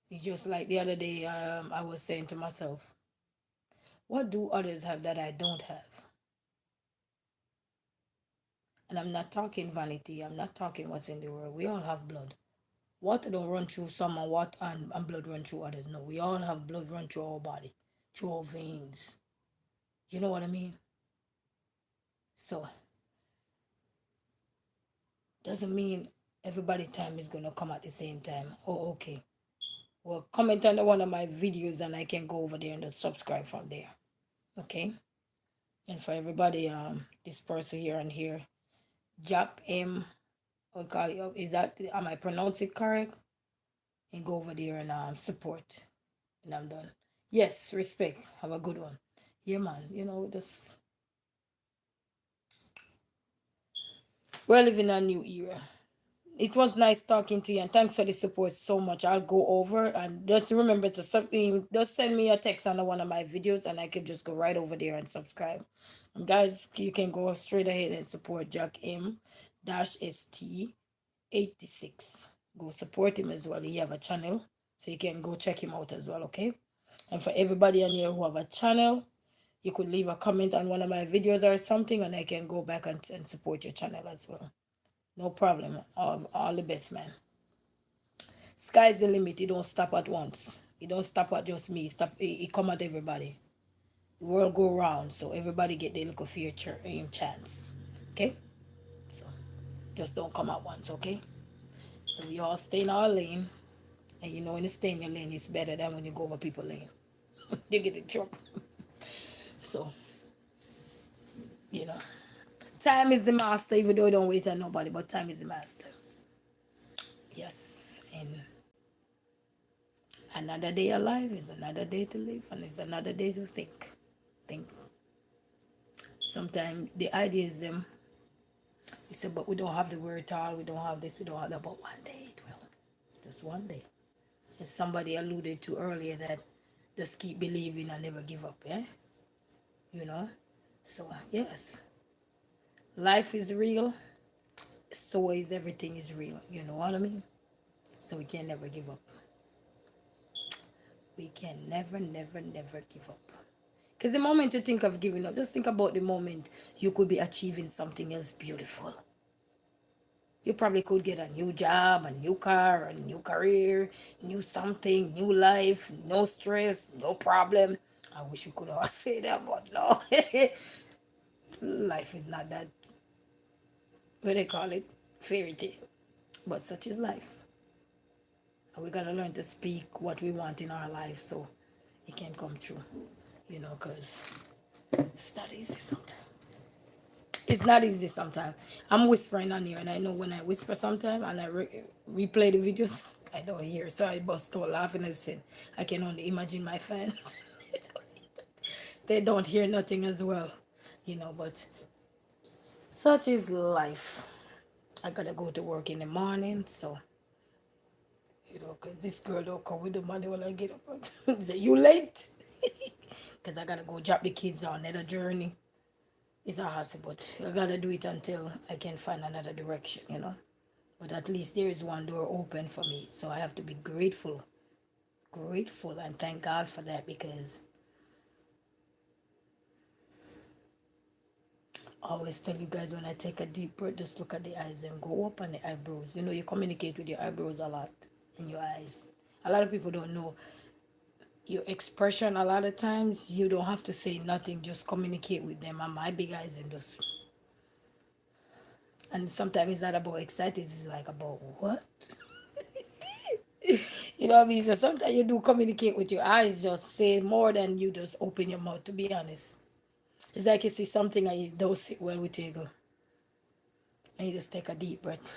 it's just like the other day. I was saying to myself, what do others have that I don't have? And I'm not talking vanity. I'm not talking what's in the world. We all have blood. Water don't run through some and and blood run through others. No, we all have blood run through our body, through our veins. You know what I mean? So doesn't mean everybody time is gonna come at the same time. Oh, okay. Well, comment on one of my videos and I can go over there and just subscribe from there. Okay? And for everybody, this person here and here, Jack M. Okay, is that, am I pronouncing it correct? And go over there and support. And I'm done. Yes, respect. Have a good one. Yeah, man. You know, just we're living a new era. It was nice talking to you, and thanks for the support so much. I'll go over and just remember to just send me a text on one of my videos, and I can just go right over there and subscribe. And guys, you can go straight ahead and support Jack M -ST 86. Go support him as well. He have a channel, so you can go check him out as well. Okay. And for everybody on here who have a channel, you could leave a comment on one of my videos or something, and I can go back and support your channel as well. No problem. All the best, man. Sky's the limit. It don't stop at once. It don't stop at just me. It come at everybody. The world go round, so everybody get their little future chance. Okay? So just don't come at once, okay? So we all stay in our lane. And you know when you stay in your lane, it's better than when you go over people's lane. You get in trouble. So, you know. Time is the master, even though you don't wait on nobody, but time is the master. Yes. And another day alive is another day to live, and it's another day to think. Think. Sometimes the idea is them. We say, but we don't have the word all, we don't have this, we don't have that. But one day it will. Just one day. As somebody alluded to earlier, that just keep believing and never give up, yeah? You know? So, yes. Life is real. So is everything is real. You know what I mean? So we can never give up. We can never, never, never give up. Because the moment you think of giving up, just think about the moment you could be achieving something else beautiful. You probably could get a new job, a new car, a new career, new something, new life, no stress, no problem. I wish we could all say that, but no. Life is not that, what they call it, fairy tale. But such is life. And we gotta learn to speak what we want in our life so it can come true. You know, because it's not easy sometimes. It's not easy sometimes. I'm whispering on here, and I know when I whisper sometimes and I replay the videos, I don't hear. So I bust out laughing and said, I can only imagine my fans. They don't hear nothing as well, you know, but such is life. I gotta go to work in the morning, so, you know, because this girl don't come with the money when I get up. Say, you late? Because I gotta go drop the kids on another journey. It's a hassle, but I gotta do it until I can find another direction, you know. But at least there is one door open for me, so I have to be grateful, grateful, and thank God for that, because I always tell you guys, when I take a deep breath, just look at the eyes and go up on the eyebrows. You know, you communicate with your eyebrows a lot in your eyes. A lot of people don't know your expression. A lot of times you don't have to say nothing, just communicate with them. And my big eyes and just, and sometimes it's not about excited, it's like about what? You know what I mean? So sometimes you do communicate with your eyes, just say more than you just open your mouth, to be honest. It's like you see something and you don't sit well with you, go. And you just take a deep breath.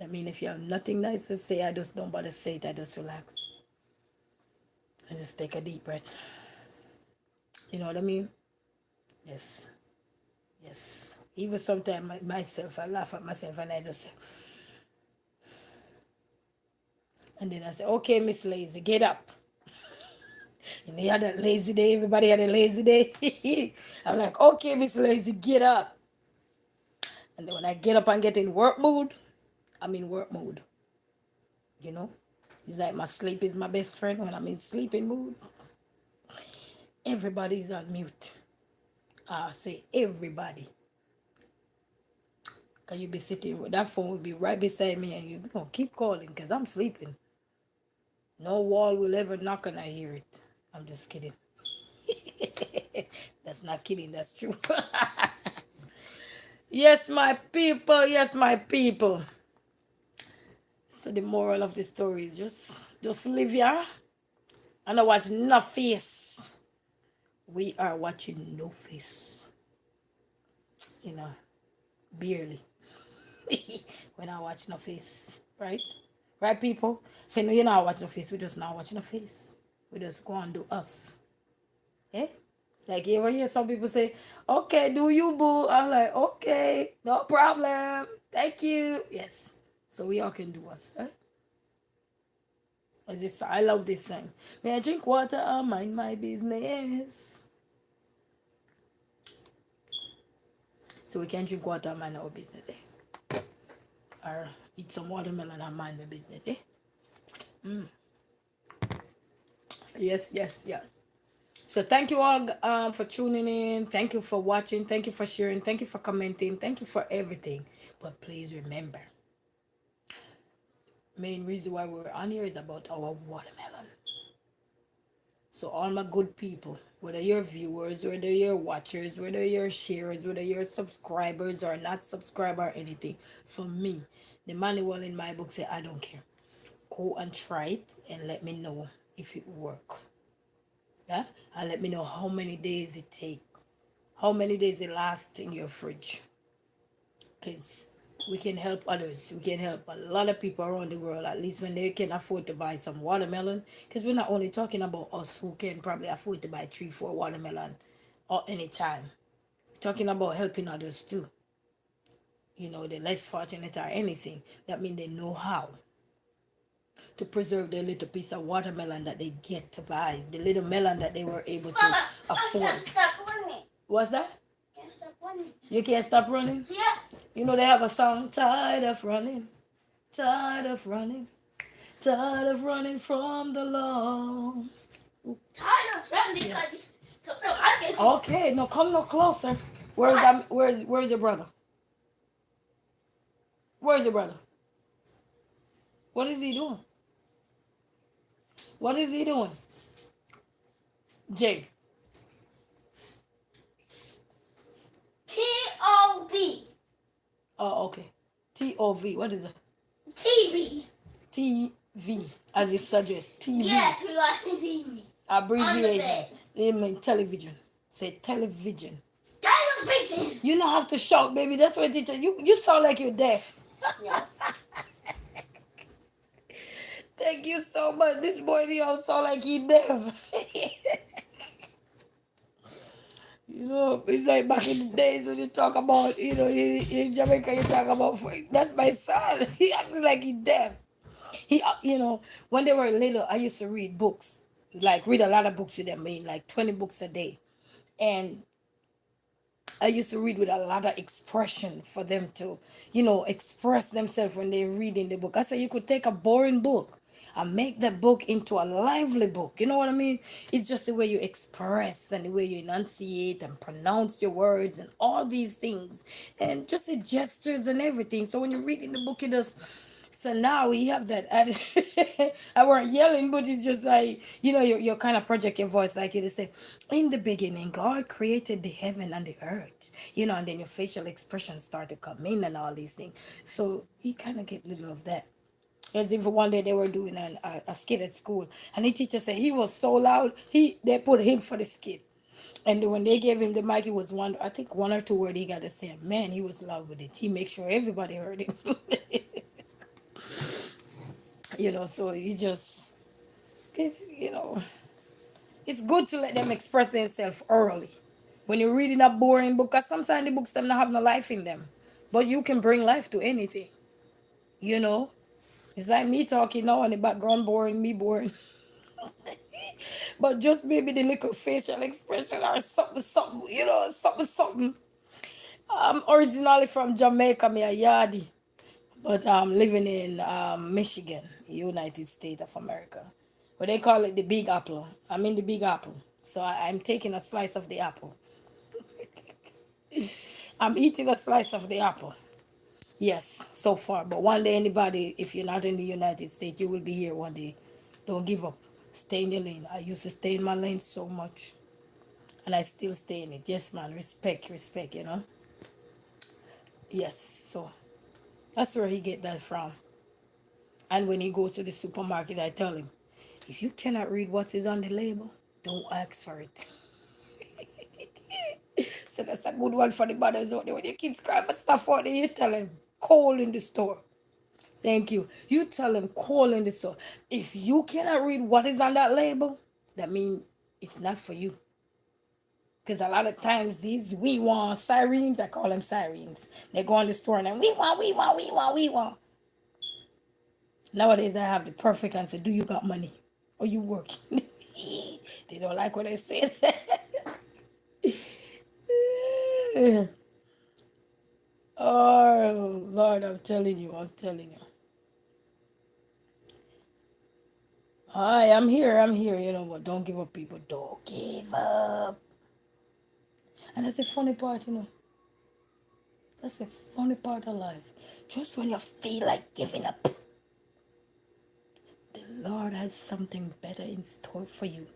I mean, if you have nothing nice to say, I just don't bother say it, I just relax. I just take a deep breath. You know what I mean? Yes. Yes. Even sometimes myself, I laugh at myself and I just say, and then I say, okay, Miss Lazy, get up. You know, you had that lazy day, everybody had a lazy day. I'm like, okay, Miss Lazy, get up. And then when I get up and get in work mood, I'm in work mood. You know? It's like my sleep is my best friend. When I'm in sleeping mood, everybody's on mute. I say everybody. Because you be sitting with that phone will be right beside me and you know, keep calling because I'm sleeping. No wall will ever knock and I hear it. I'm just kidding. That's not kidding, that's true. Yes, my people, yes, my people. So the moral of the story is just live here and I watch no face. We are watching no face. You know, barely. We're not watching no face, right? Right, people? If you know you're not watching no face, we're just not watching no face. We just go and do us. Eh? Like you ever hear some people say, okay, do you boo? I'm like, okay, no problem. Thank you. Yes. So we all can do us, right? As this, I love this song. May I drink water or mind my business? So we can drink water and mind our business, eh? Or eat some watermelon and mind my business, eh? Yes, yes, yeah. So thank you all for tuning in. Thank you for watching. Thank you for sharing. Thank you for commenting. Thank you for everything. But please remember, main reason why we're on here is about our watermelon. So all my good people, whether you're viewers, whether you're watchers, whether you're sharers, whether you're subscribers or not subscriber or anything, for me, the manual in my book say I don't care. Go and try it and let me know if it work. Yeah? And let me know how many days it take. How many days it lasts in your fridge. Because we can help others. We can help a lot of people around the world, at least when they can afford to buy some watermelon. Because we're not only talking about us who can probably afford to buy 3, 4 watermelon or any time. We're talking about helping others too. You know, the less fortunate or anything. That means they know how to preserve their little piece of watermelon that they get to buy. The little melon that they were able to afford. What's that? Can't stop running. You can't stop running? Yeah. You know they have a song, tired of running, tired of running, tired of running from the law. Tired of running. Yes. Okay, no, come no closer. Where's your brother? Where's your brother? What is he doing? What is he doing? Jay. T-O-V. Oh, okay. T-O-V. What is that? TV. TV. As it suggests. TV. Yes, we watching TV. Abbreviation. It means television. Say television. Television. You don't have to shout, baby. That's what teacher. You sound like you're deaf. Yeah. Thank you so much. This boy don't sound like he deaf. You know, it's like back in the days when you talk about, you know, in Jamaica, you talk about, that's my son. He acting like he deaf. He, you know, when they were little, I used to read books, like read a lot of books with them, like 20 books a day. And I used to read with a lot of expression for them to, you know, express themselves when they're reading the book. I said you could take a boring book and make that book into a lively book. You know what I mean? It's just the way you express and the way you enunciate and pronounce your words and all these things. And just the gestures and everything. So when you're reading the book, it just so now we have that. I weren't yelling, but it's just like, you know, you kind of project your voice like you just say, in the beginning, God created the heaven and the earth, you know, and then your facial expressions start to come in and all these things. So you kind of get a little of that. As if one day they were doing a skit at school, and the teacher said he was so loud, they put him for the skit. And when they gave him the mic, it was I think 1 or 2 words he got to say. Man, he was loud with it. He make sure everybody heard him. You know, so you know, it's good to let them express themselves early. When you're reading a boring book, because sometimes the books them not have no life in them. But you can bring life to anything. You know? It's like me talking now in the background boring, me boring. But just maybe the little facial expression or something, you know, something. I'm originally from Jamaica, me a yardie. But I'm living in Michigan, United States of America. But they call it the Big Apple. I'm in the Big Apple. So I'm taking a slice of the apple. I'm eating a slice of the apple. Yes, so far. But one day, anybody, if you're not in the United States, you will be here one day. Don't give up. Stay in your lane. I used to stay in my lane so much. and I still stay in it. Yes, man, respect, respect, you know. Yes, so that's where he get that from. And when he goes to the supermarket, I tell him, if you cannot read what is on the label, don't ask for it. So that's a good one for the mothers out there. When your kids cry for stuff out there, you tell them, call in the store. Thank you. You tell them, call in the store. If you cannot read what is on that label, that means it's not for you. Because a lot of times these we want sirens, I call them sirens. They go in the store and then we want. Nowadays I have the perfect answer. Do you got money? Or you working? They don't like what I said. Oh Lord, I'm telling you, I'm telling you. Hi, I'm here, you know what? Don't give up, people. Don't give up. And that's the funny part, you know. That's the funny part of life. Just when you feel like giving up, the Lord has something better in store for you.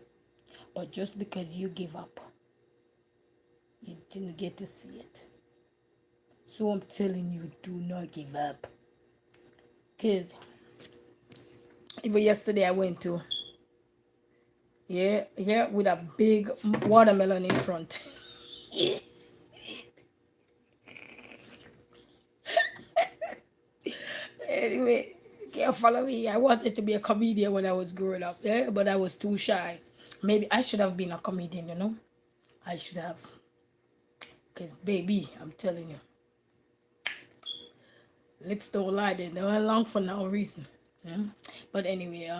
But just because you give up, you didn't get to see it. So I'm telling you, do not give up. Because even yesterday I went to, yeah, with a big watermelon in front. Anyway, can't follow me. I wanted to be a comedian when I was growing up, yeah, but I was too shy. Maybe I should have been a comedian, you know? I should have. Because, baby, I'm telling you, lips don't lie, they don't long for no reason. Yeah? But anyway,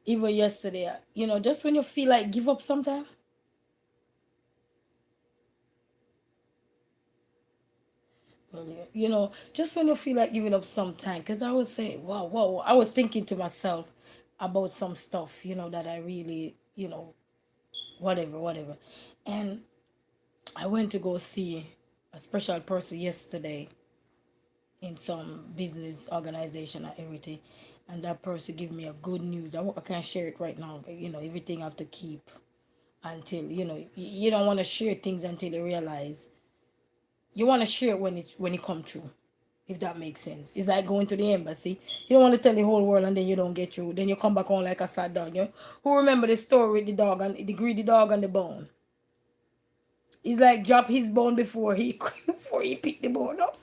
even yesterday, you know, just when you feel like give up sometime, well, you know, just when you feel like giving up sometime, because I was saying, wow, I was thinking to myself about some stuff, you know, that I really, you know, whatever. And I went to go see a special person yesterday in some business organization and everything, and that person gave me a good news. I can't share it right now, but, you know, everything I have to keep until, you know, you don't want to share things until you realize you want to share it when it come true, if that makes sense. It's like going to the embassy. You don't want to tell the whole world and then you don't get through. Then you come back on like a sad dog. You know? Who remember the story with the dog and the greedy dog and the bone? He's like drop his bone before he before he pick the bone up.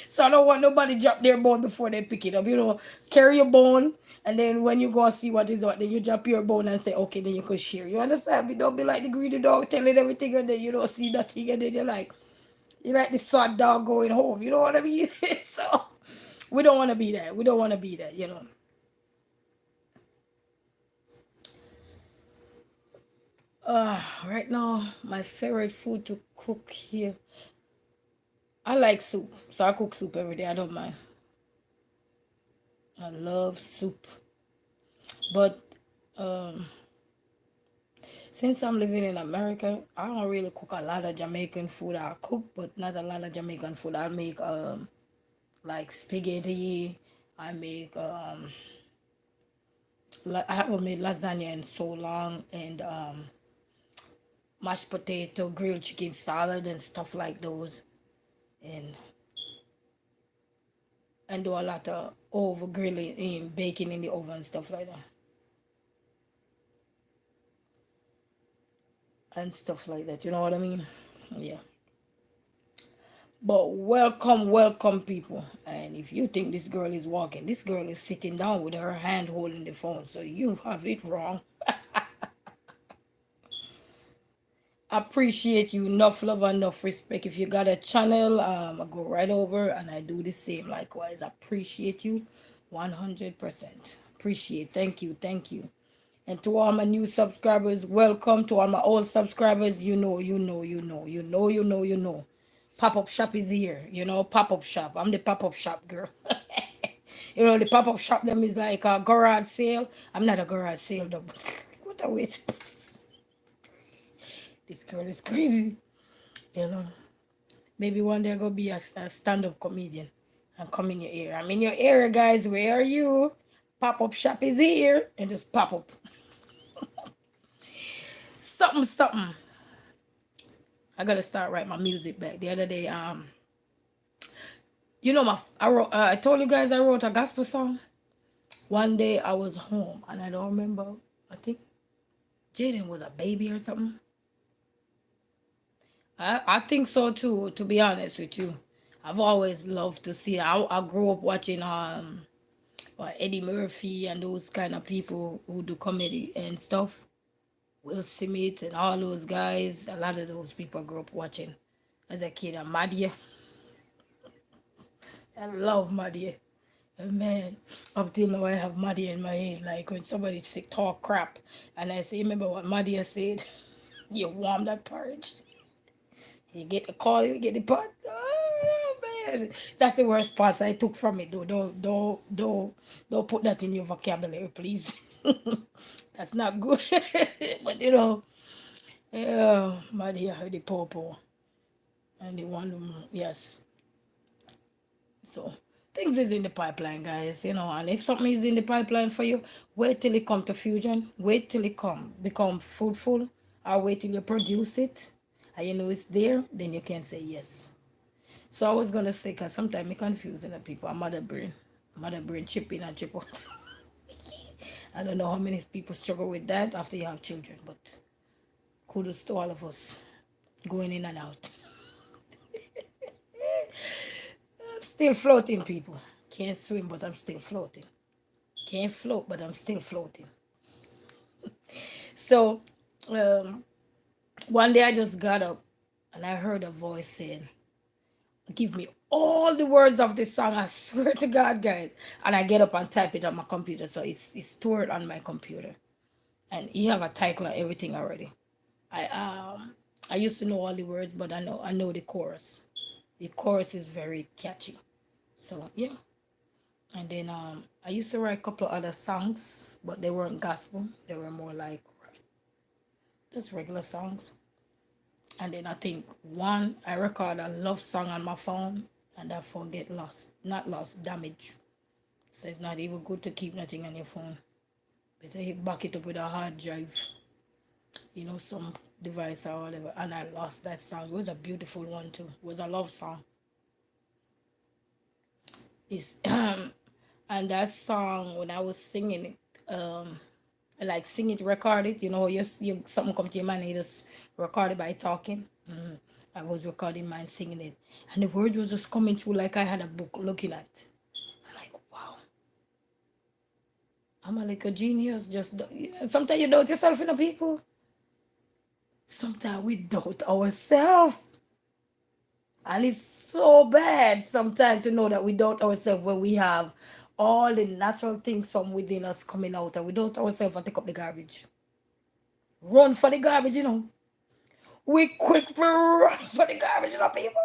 So I don't want nobody drop their bone before they pick it up. You know, carry your bone, and then when you go and see what is what, then you drop your bone and say, okay, then you could share. You understand me? Don't be like the greedy dog telling everything and then you don't see nothing and then you're like the sad dog going home. You know what I mean? So we don't want to be that. We don't want to be that, you know. Right now, my favorite food to cook here. I like soup. So I cook soup every day. I don't mind. I love soup. But since I'm living in America, I don't really cook a lot of Jamaican food. I cook, but not a lot of Jamaican food. I make like spaghetti. I make I haven't made lasagna in so long, and mashed potato, grilled chicken salad, and stuff like those, and do a lot of over grilling and baking in the oven and stuff like that, and stuff like that. You know what I mean? Yeah. But welcome, people. And if you think this girl is walking, this girl is sitting down with her hand holding the phone. So you have it wrong. Appreciate you. Enough love and enough respect. If you got a channel, I go right over and I do the same likewise. Appreciate you 100%. Appreciate. Thank you. Thank you. And to all my new subscribers, welcome. To all my old subscribers, you know. Pop-up shop is here. You know, pop-up shop. I'm the pop-up shop girl. You know, the pop-up shop them is like a garage sale. I'm not a garage sale though, but what a wait. This girl is crazy. You know. Maybe one day I'll go be a stand-up comedian and come in your area. I'm in your area, guys. Where are you? Pop-up shop is here. And just pop up. something. I gotta start write my music back. The other day, you know I wrote. I told you guys I wrote a gospel song. One day I was home and I don't remember. I think Jaden was a baby or something. I think so too. To be honest with you, I've always loved to see. I grew up watching Eddie Murphy and those kind of people who do comedy and stuff. Will Smith and all those guys. A lot of those people I grew up watching as a kid. And Madia, I love Madia. And man, up till now I have Madia in my head. Like when somebody say talk crap, and I say, remember what Madia said? You warm that porridge. You get the call, you get the pot. Oh man, that's the worst parts I took from it. Though, don't put that in your vocabulary, please. That's not good. But yeah, Madia, the popo, and the one, yes. So things is in the pipeline, guys. And if something is in the pipeline for you, wait till it come to fusion. Wait till it become fruitful, or wait till you produce it, and you know it's there. Then you can say yes. So I was gonna say, cause sometimes me confusing the people. Mother brain chip in and chip out. I don't know how many people struggle with that after you have children, but kudos to all of us going in and out. I'm still floating, people. Can't swim, but I'm still floating. Can't float, but I'm still floating. So, um, one day I just got up and I heard a voice saying, "Give me all the words of this song." I swear to God, guys. And I get up and type it on my computer, so it's stored on my computer. And you have a title and everything already. I I used to know all the words, but I know the chorus. The chorus is very catchy. So yeah. And then I used to write a couple of other songs, but they weren't gospel. They were more like just regular songs. And then I think one I record a love song on my phone and that phone get lost. Not lost, damaged. So it's not even good to keep nothing on your phone. Better you back it up with a hard drive, some device or whatever. And I lost that song. It was a beautiful one too. It was a love song. It's and that song when I was singing it, I like sing it, record it. You something come to your mind, you just record it by talking. I was recording mine, singing it, and the words was just coming through like I had a book looking at. I'm like, wow, I'm a like a genius. Sometimes you doubt yourself in the people. Sometimes we doubt ourselves. And it's so bad sometimes to know that we doubt ourselves when we have all the natural things from within us coming out and we doubt ourselves and take up the garbage. Run for the garbage, We quick for run for the garbage, people.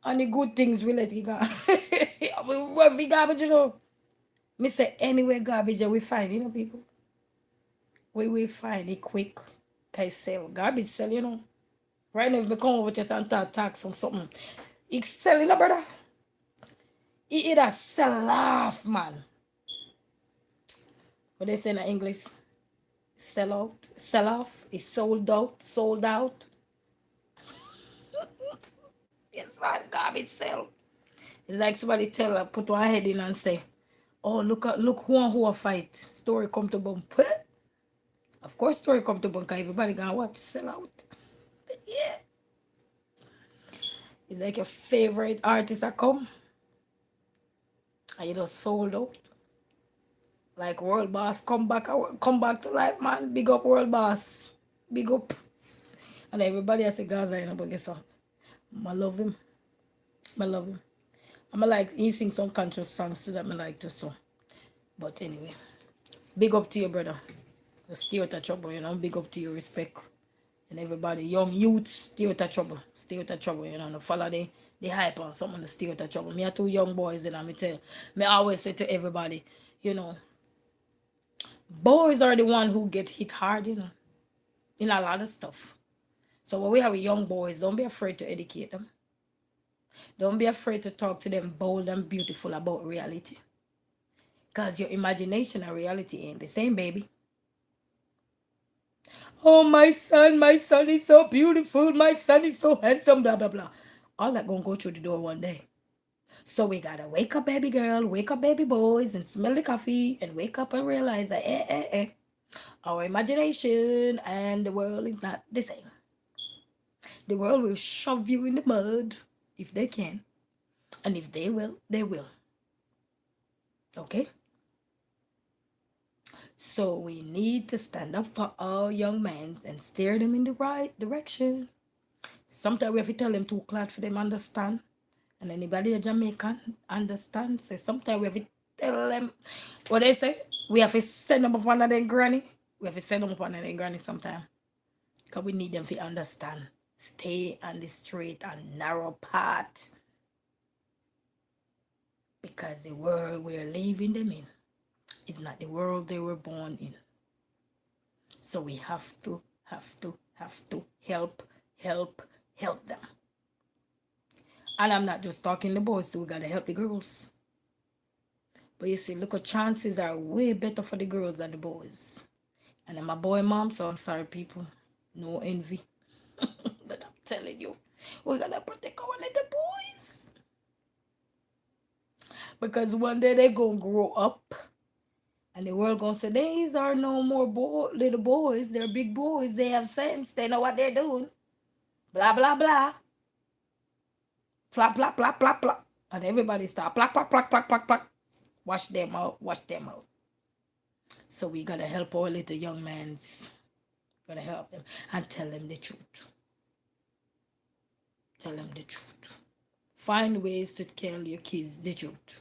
And the good things we let it go. We run for the garbage. Me say anywhere garbage that we find, people. We find it quick. Can sell. Garbage sell. Right now, if we come over with this and tax on something, it's selling, brother. It either sell off, man. What they say in English? Sell out, sell off. It's sold out. Yes, man, garbage sell. It's like somebody put one head in and say, "Oh, look who a fight." Story come to bump. Of course, story come to bump. 'Cause everybody gonna watch sell out. Yeah. It's like your favorite artist a come, and you just sold out. Like World Boss come back to life, man. Big up World Boss. Big up. And everybody has a Gaza, but guess what? I love him. I love him. He sing some conscious songs too that I like to so. But anyway, big up to you, brother. The stay out of trouble, Big up to you, respect. And everybody, young youths, stay out of trouble. Stay out of trouble, No follow the hype on someone to stay out of trouble. Me are two young boys, and me always say to everybody, you know, boys are the one who get hit hard, in a lot of stuff. So when we have young boys, don't be afraid to educate them. Don't be afraid to talk to them bold and beautiful about reality. Because your imagination and reality ain't the same, baby. Oh, my son is so beautiful, my son is so handsome, blah, blah, blah. All that gonna go through the door one day. So we gotta wake up, baby girl, wake up, baby boys, and smell the coffee, and wake up and realize that, our imagination and the world is not the same. The world will shove you in the mud if they can, and if they will, they will. Okay? So we need to stand up for all young men and steer them in the right direction. Sometimes we have to tell them too clot for them understand. And anybody a Jamaican understand. Say sometimes we have to tell them what they say. We have to send them up under their granny. We have to send them up under their granny sometimes. Because we need them to understand. Stay on the straight and narrow path. Because the world we're leaving them in is not the world they were born in. So we have to help them. And I'm not just talking the boys, so we gotta help the girls. But you see, look, at chances are way better for the girls than the boys. And I'm a boy mom, so I'm sorry, people. No envy. But I'm telling you, we gotta protect our little boys. Because one day they gonna grow up and the world gonna say, these are no more little boys, they're big boys, they have sense, they know what they're doing. Blah blah blah. Flap flap flap flap flap. And everybody start plak plak plak plak plak plak. Wash them out, wash them out. So we gotta help our little young mans. Gotta help them and tell them the truth. Tell them the truth. Find ways to tell your kids the truth.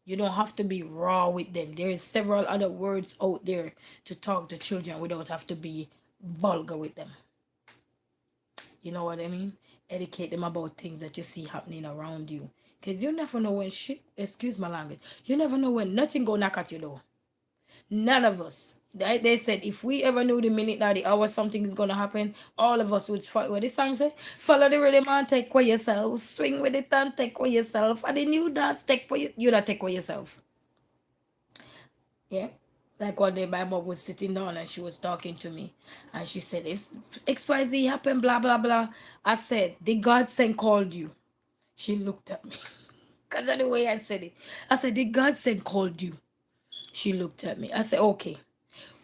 You don't have to be raw with them. There is several other words out there to talk to children without have to be vulgar with them. You know what I mean? Educate them about things that you see happening around you. Because you never know when shit, excuse my language, you never know when nothing go knock at your door. None of us. They said if we ever knew the minute or the hour something is gonna happen, all of us would follow what the song say. Follow the rhythm and take for yourself. Swing with it and take for yourself. And the new dance take for you that take for yourself. Yeah. Like one day my mom was sitting down and she was talking to me and she said, if XYZ happened, blah blah blah. I said, the godsend called you. She looked at me. Because of the way I said it. I said, the godsend called you. She looked at me. I said, okay.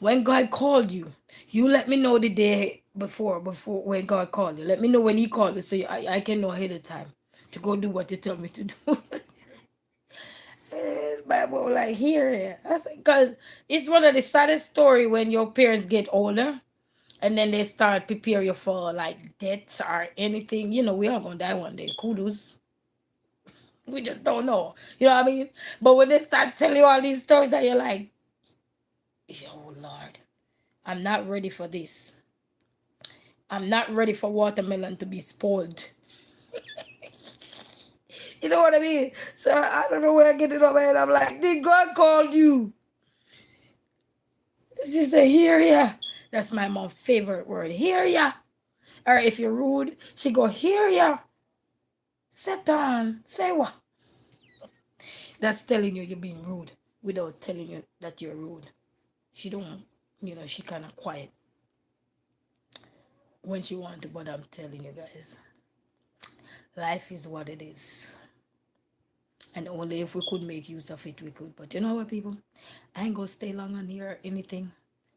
When God called you, you let me know the day before when God called you. Let me know when he called you so I can know ahead of time to go do what you tell me to do. Bible like here. I said, because it's one of the saddest story when your parents get older and then they start prepare you for like deaths or anything. You know, we are gonna die one day. Kudos. We just don't know. You know what I mean? But when they start telling you all these stories that you're like, oh Lord, I'm not ready for this. I'm not ready for watermelon to be spoiled. You know what I mean? So I don't know where I get it up, and I'm like, did God called you? She said, hear ya. That's my mom's favorite word. Hear ya. Or if you're rude, she go, hear ya. Sit down. Say what? That's telling you you're being rude without telling you that you're rude. She don't, she kind of quiet when she want to, but I'm telling you guys, life is what it is. And only if we could make use of it, we could. But you know what, people? I ain't gonna stay long on here or anything.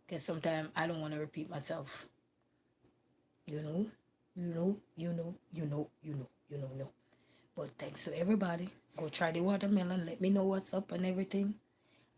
Because sometimes I don't want to repeat myself. You know? You know. But thanks to everybody. Go try the watermelon. Let me know what's up and everything.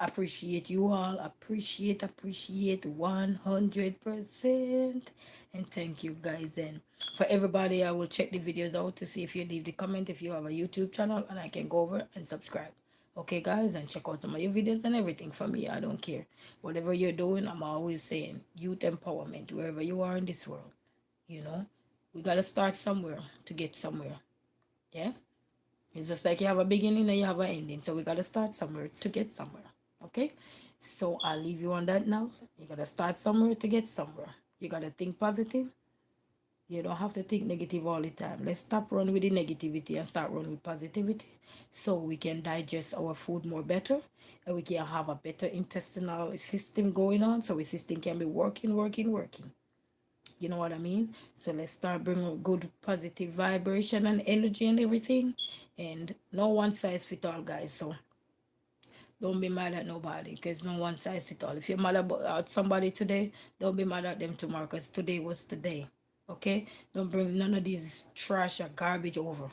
Appreciate you all. Appreciate 100%. And thank you guys. And for everybody, I will check the videos out to see if you leave the comment if you have a YouTube channel and I can go over and subscribe. Okay guys, and check out some of your videos and everything for me. I don't care. Whatever you're doing, I'm always saying youth empowerment wherever you are in this world. You know, we gotta start somewhere to get somewhere. Yeah. It's just like you have a beginning and you have an ending. So we gotta start somewhere to get somewhere. Okay? So I'll leave you on that now. You gotta start somewhere to get somewhere. You gotta think positive You don't have to think negative all the time. Let's stop running with the negativity and start running with positivity so we can digest our food more better and we can have a better intestinal system going on so our system can be working. You know what I mean? So let's start bringing good positive vibration and energy and everything. And no one size fit all, guys. So don't be mad at nobody because no one size fit all. If you're mad at somebody today, don't be mad at them tomorrow because today was today. Okay? Don't bring none of these trash or garbage over.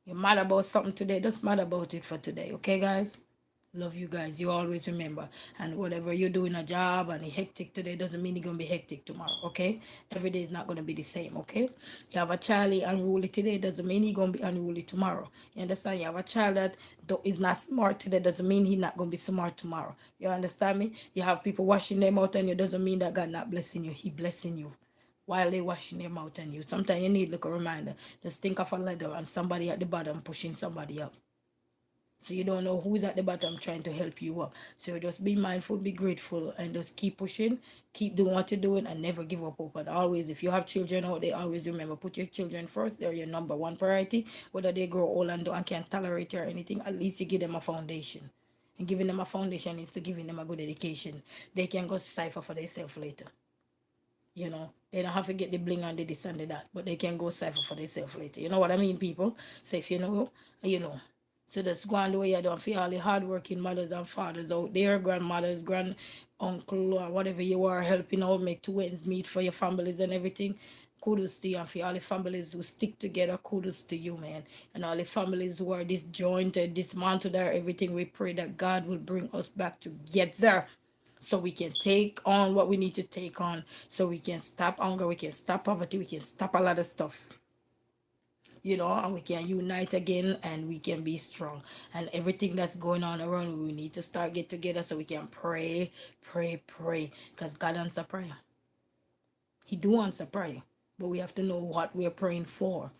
You're mad about something today, just mad about it for today. Okay, guys? Love you guys. You always remember. And whatever you're doing a job and it's hectic today doesn't mean it's gonna be hectic tomorrow. Okay? Every day is not gonna be the same. Okay? You have a child unruly today doesn't mean he's gonna be unruly tomorrow. You understand? You have a child that is not smart today doesn't mean he's not gonna be smart tomorrow. You understand me? You have people washing their mouth on you doesn't mean that God not blessing you. He blessing you while they washing their mouth on you. Sometimes you need like a reminder. Just think of a ladder and somebody at the bottom pushing somebody up. So you don't know who's at the bottom trying to help you up. So just be mindful, be grateful, and just keep pushing, keep doing what you're doing, and never give up hope. And always, if you have children out there, always remember, put your children first. They're your number one priority. Whether they grow old and can't tolerate you or anything, at least you give them a foundation. And giving them a foundation is to giving them a good education. They can go cipher for themselves later. You know, they don't have to get the bling and the this and the that, but they can go cipher for themselves later. You know what I mean, people? So if you know, you know. So just go on the way you don't feel all the hardworking mothers and fathers out there, grandmothers, grand uncle or whatever you are helping out, make two ends meet for your families and everything. Kudos to you, and for all the families who stick together, kudos to you, man. And all the families who are disjointed, dismantled, or everything, we pray that God will bring us back together so we can take on what we need to take on, so we can stop hunger, we can stop poverty, we can stop a lot of stuff, you know, and we can unite again and we can be strong. And everything that's going on around, we need to start get together so we can pray, because God answer prayer. He do answer prayer, but we have to know what we're praying for,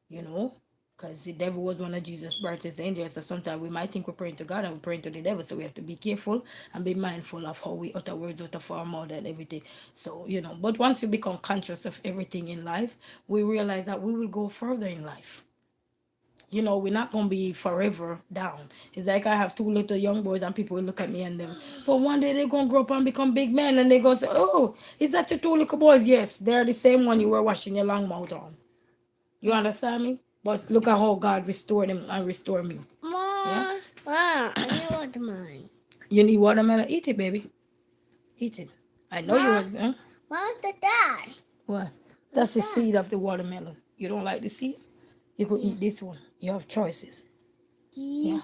you know, because the devil was one of Jesus' brightest angels. So sometimes we might think we're praying to God and we're praying to the devil. So we have to be careful and be mindful of how we utter words out of our mouth and everything. So, you know, but once you become conscious of everything in life, we realize that we will go further in life. You know, we're not gonna be forever down. It's like I have two little young boys and people will look at me and them, but one day they're gonna grow up and become big men and they gonna say, oh, is that your two little boys? Yes, they're the same one you were washing your long mouth on. You understand me? But look at how God restored them and restore me. Yeah? Mom, I need watermelon. You need watermelon? Eat it, baby. Eat it. I know you was there. What's the dad? What? That's the seed of the watermelon. You don't like the seed? You could eat this one. You have choices. Yeah.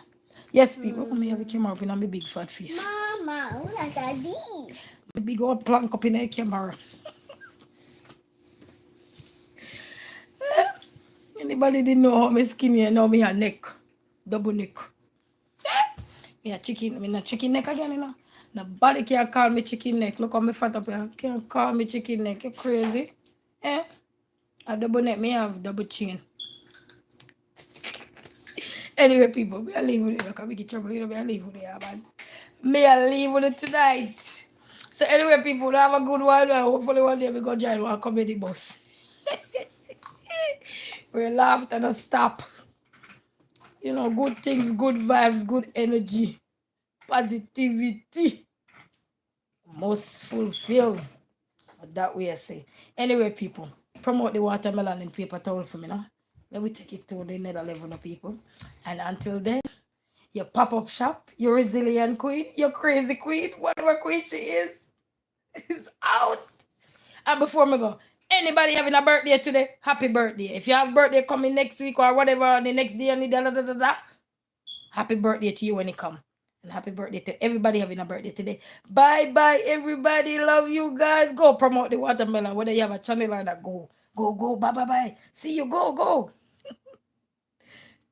Yes, people. Let me have a camera up in my big fat face. Mama, who like that these? My big old plank up in the camera. Anybody didn't know how my skinny and now me a neck. Double neck. Me a chicken, me not chicken neck again, you know. Nobody can call me chicken neck. Look how me fat up here. Can't call me chicken neck. You crazy? Eh? A double neck, me have double chin. Anyway, people, me a leave with it. Look, I make it trouble. You know, me a leave with it, man. Me a leave with it tonight. So anyway, people, have a good one. Hopefully one day we go join one comedy bus. We laugh and not stop. You know, good things, good vibes, good energy, positivity. Most fulfilled. That way I say. Anyway, people, promote the watermelon in paper towel for me now. Let me take it to the another level of people. And until then, your pop-up shop, your resilient queen, your crazy queen, whatever queen she is out. And before me go, anybody having a birthday today, happy birthday. If you have birthday coming next week or whatever, the next day, and the da da da da, happy birthday to you when it come. And happy birthday to everybody having a birthday today. Bye bye, everybody. Love you guys. Go promote the watermelon. Whether you have a channel or not, go. Go, go. Bye bye bye. See you. Go, go.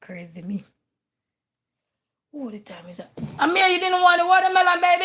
Crazy me. Oh, the time is up. Amir, you didn't want the watermelon, baby.